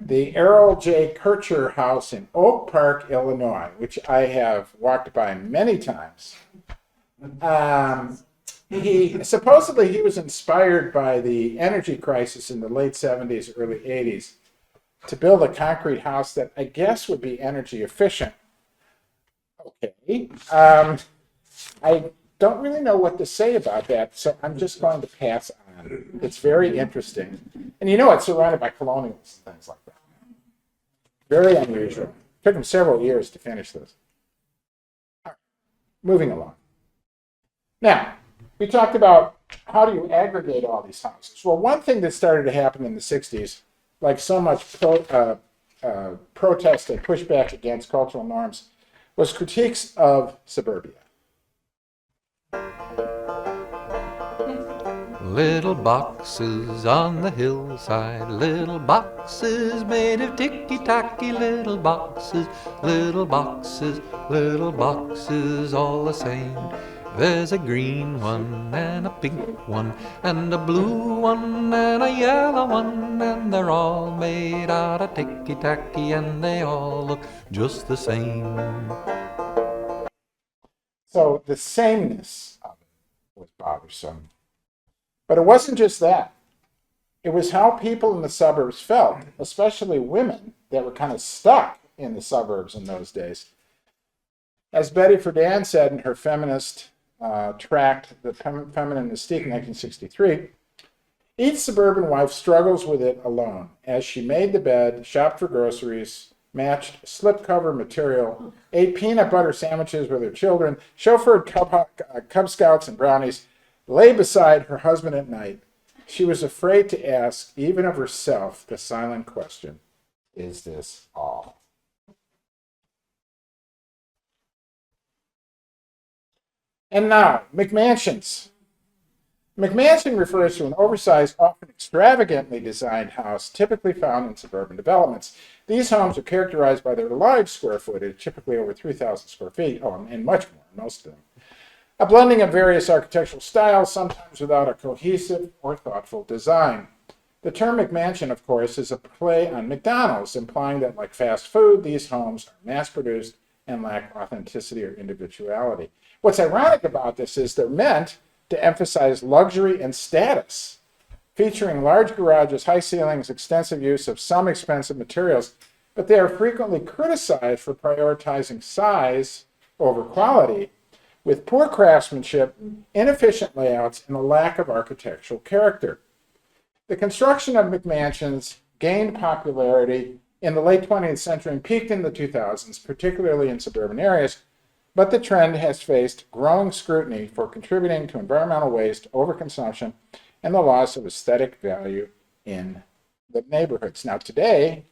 B: The Errol J. Kircher House in Oak Park, Illinois, which I have walked by many times. Supposedly he was inspired by the energy crisis in the late 70s, early 80s to build a concrete house that I guess would be energy efficient. Okay. I don't really know what to say about that, so I'm just going to pass on. It's very interesting. And you know, it's surrounded by colonials and things like that. Very unusual. It took them several years to finish this. All right. Moving along. Now, we talked about how do you aggregate all these houses. Well, one thing that started to happen in the 60s, like so much protest and pushback against cultural norms, was critiques of suburbia.
F: Little boxes on the hillside, little boxes made of ticky-tacky, little boxes, little boxes, little boxes all the same. There's a green one and a pink one and a blue one and a yellow one, and they're all made out of ticky-tacky and they all look just the same.
B: So the sameness of it was bothersome. But it wasn't just that. It was how people in the suburbs felt, especially women that were kind of stuck in the suburbs in those days. As Betty Friedan said in her feminist tract, The Feminine Mystique, in 1963, each suburban wife struggles with it alone as she made the bed, shopped for groceries, matched slipcover material, ate peanut butter sandwiches with her children, chauffeured Cub Scouts and brownies, lay beside her husband at night. She was afraid to ask, even of herself, the silent question, is this all? And now, McMansions. McMansion refers to an oversized, often extravagantly designed house typically found in suburban developments. These homes are characterized by their large square footage, typically over 3,000 square feet, and much more, most of them. A blending of various architectural styles, sometimes without a cohesive or thoughtful design. The term McMansion, of course, is a play on McDonald's, implying that, like fast food, these homes are mass-produced and lack authenticity or individuality. What's ironic about this is they're meant to emphasize luxury and status, featuring large garages, high ceilings, extensive use of some expensive materials, but they are frequently criticized for prioritizing size over quality, with poor craftsmanship, inefficient layouts, and a lack of architectural character. The construction of McMansions gained popularity in the late 20th century and peaked in the 2000s, particularly in suburban areas, but the trend has faced growing scrutiny for contributing to environmental waste, overconsumption, and the loss of aesthetic value in the neighborhoods. Now today,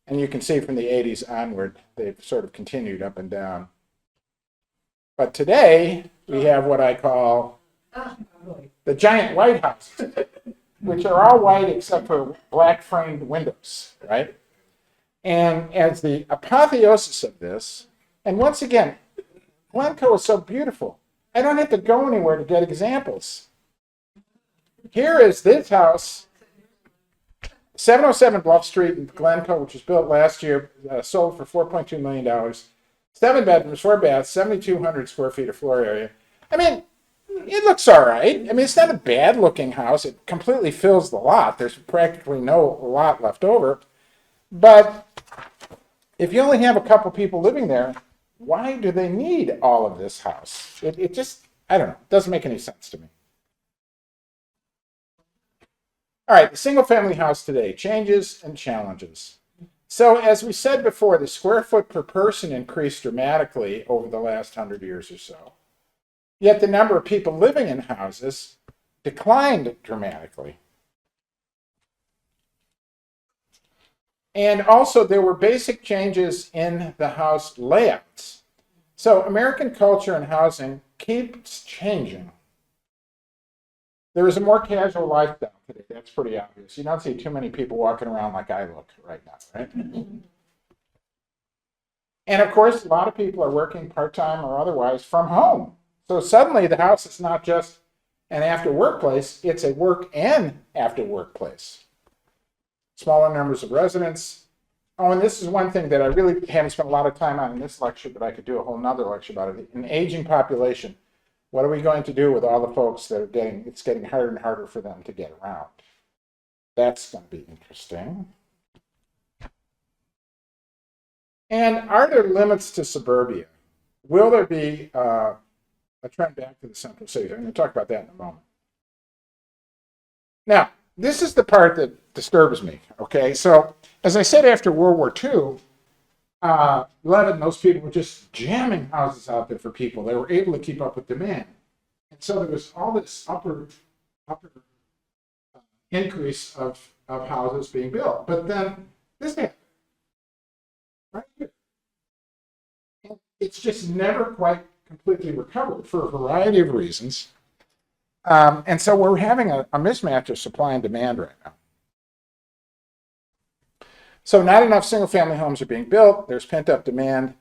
B: and you can see from the 80s onward, they've sort of continued up and down. But today, we have what I call the giant white houses, which are all white except for black framed windows, right? And as the apotheosis of this, and once again, Glencoe is so beautiful. I don't have to go anywhere to get examples. Here is this house, 707 Bluff Street in Glencoe, which was built last year, sold for $4.2 million. 7 bedrooms, 4 baths, 7,200 square feet of floor area. I mean, it looks all right. I mean, it's not a bad looking house. It completely fills the lot. There's practically no lot left over. But if you only have a couple people living there, why do they need all of this house? It just, I don't know, it doesn't make any sense to me. All right, the single family house today, changes and challenges. So as we said before, the square foot per person increased dramatically over the last 100 years or so. Yet the number of people living in houses declined dramatically. And also there were basic changes in the house layouts. So American culture and housing keeps changing. There is a more casual lifestyle today. That's pretty obvious. You don't see too many people walking around like I look right now, right? And of course, a lot of people are working part-time or otherwise from home. So suddenly the house is not just an after-work place, it's a work and after-work place. Smaller numbers of residents. Oh, and this is one thing that I really haven't spent a lot of time on in this lecture, but I could do a whole nother lecture about it. An aging population. What are we going to do with all the folks that are it's getting harder and harder for them to get around? That's going to be interesting. And are there limits to suburbia? Will there be a trend back to the central cities? I'm going to talk about that in a moment. Now, this is the part that disturbs me, okay? So, as I said, after World War II, 11, those people were just jamming houses out there for people. They were able to keep up with demand. And so there was all this upper increase of houses being built. But then this happened, right here. And it's just never quite completely recovered for a variety of reasons. And so we're having a mismatch of supply and demand right now. So not enough single-family homes are being built. There's pent-up demand.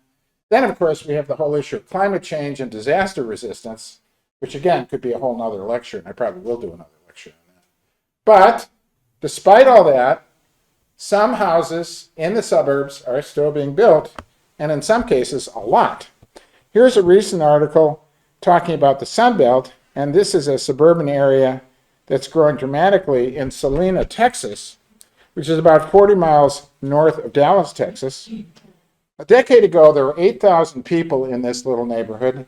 B: Then, of course, we have the whole issue of climate change and disaster resistance, which, again, could be a whole nother lecture, and I probably will do another lecture on that. But despite all that, some houses in the suburbs are still being built, and in some cases, a lot. Here's a recent article talking about the Sun Belt, and this is a suburban area that's growing dramatically in Salina, Texas, which is about 40 miles north of Dallas, Texas. A decade ago, there were 8,000 people in this little neighborhood.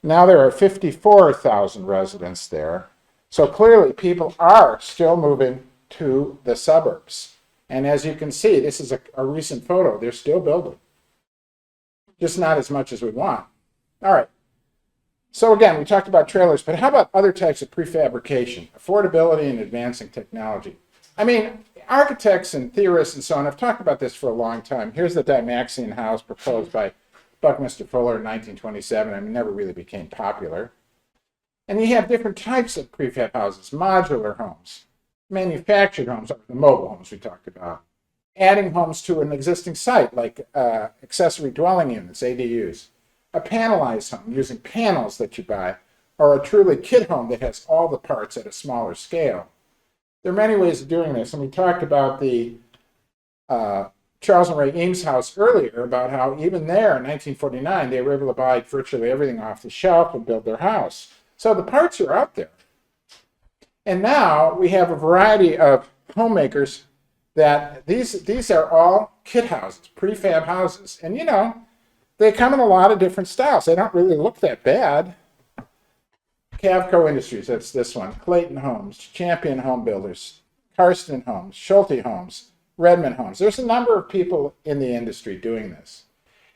B: Now there are 54,000 residents there. So clearly, people are still moving to the suburbs. And as you can see, this is a recent photo. They're still building. Just not as much as we want. All right. So again, we talked about trailers, but how about other types of prefabrication, affordability, and advancing technology? I mean, architects and theorists and so on have talked about this for a long time. Here's the Dymaxion house proposed by Buckminster Fuller in 1927. I mean, never really became popular. And you have different types of prefab houses, modular homes, manufactured homes, the mobile homes we talked about, adding homes to an existing site like accessory dwelling units, ADUs, a panelized home using panels that you buy, or a truly kit home that has all the parts at a smaller scale. There are many ways of doing this, and we talked about the Charles and Ray Eames house earlier, about how even there in 1949 they were able to buy virtually everything off the shelf and build their house. So the parts are out there. And now we have a variety of homemakers that these are all kit houses, prefab houses, and you know, they come in a lot of different styles. They don't really look that bad. Cavco Industries, that's this one. Clayton Homes, Champion Home Builders, Karsten Homes, Schulte Homes, Redmond Homes. There's a number of people in the industry doing this.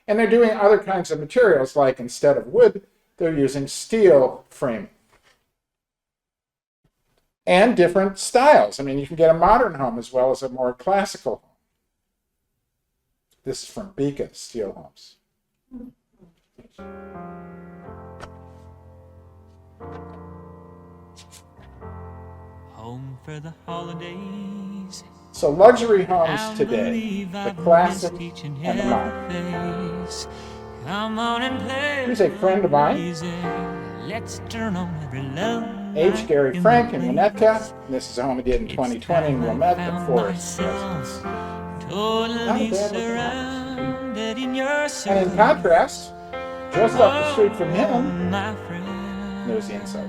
B: And they're doing other kinds of materials, like instead of wood, they're using steel framing. And different styles. I mean, you can get a modern home as well as a more classical home. This is from Beacon Steel Homes.
C: Home for the holidays,
B: So luxury homes today, the classic and the modern.
C: Come on and play.
B: Here's a friend of mine,
C: Easy. Let's turn on every love
B: H.
C: light
B: Gary
C: in
B: Frank
C: the
B: in
C: place.
B: Winnetka. This is a home he did in 2020 in Wilmette, the Forest residence.
C: Totally
B: Not a bad looking house.
C: surrounded in your
B: And in contrast, just up the street from him,
C: my friend.
B: there's the inside.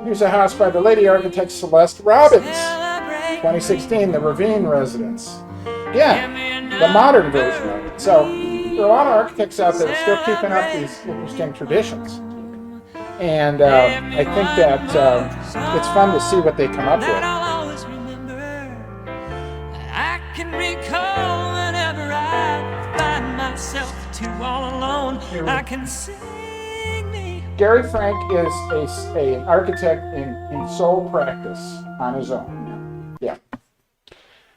B: Here's a house by the lady architect Celeste Robbins, 2016, the Ravine residence. Again, the modern version of it. So there are a lot of architects out there still keeping up these interesting traditions. And I think that it's fun to see what they come up with.
C: I'll always remember. I can recall whenever I find myself too all alone. I can sing me.
B: Gary Frank is an architect in sole practice on his own. Yeah.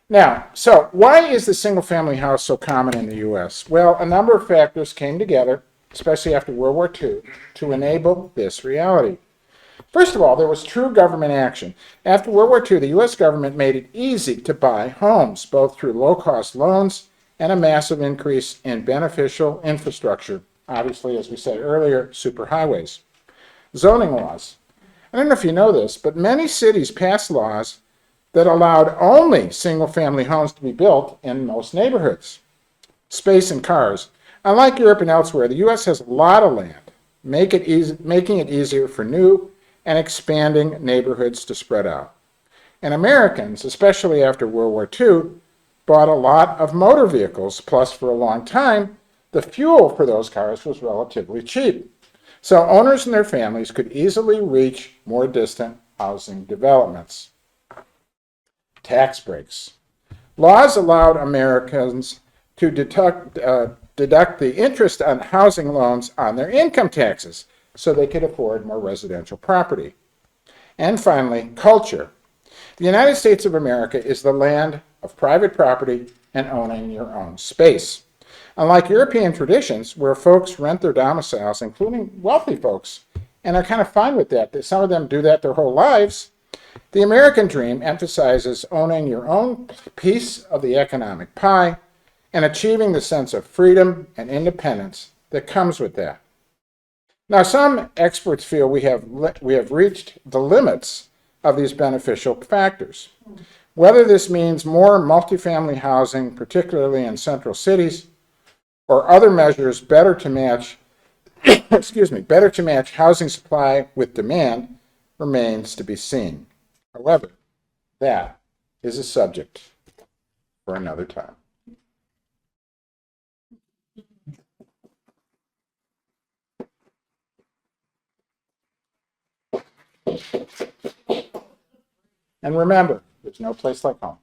B: Now, so why is the single-family house so common in the U.S.? Well, a number of factors came together, especially after World War II, to enable this reality. First of all, there was true government action. After World War II, the U.S. government made it easy to buy homes, both through low-cost loans and a massive increase in beneficial infrastructure. Obviously, as we said earlier, superhighways. Zoning laws. I don't know if you know this, but many cities passed laws that allowed only single-family homes to be built in most neighborhoods. Space and cars. Unlike Europe and elsewhere, the U.S. has a lot of land, making it easier for new and expanding neighborhoods to spread out. And Americans, especially after World War II, bought a lot of motor vehicles, plus for a long time, the fuel for those cars was relatively cheap. So owners and their families could easily reach more distant housing developments. Tax breaks. Laws allowed Americans to deduct the interest on housing loans on their income taxes so they could afford more residential property. And finally, culture. The United States of America is the land of private property and owning your own space. Unlike European traditions, where folks rent their domiciles, including wealthy folks, and are kind of fine with that, some of them do that their whole lives, the American dream emphasizes owning your own piece of the economic pie and achieving the sense of freedom and independence that comes with that. Now, some experts feel we have reached the limits of these beneficial factors. Whether this means more multifamily housing, particularly in central cities, or other measures better to match better to match housing supply with demand remains to be seen. However, that is a subject for another time. And remember, there's no place like home.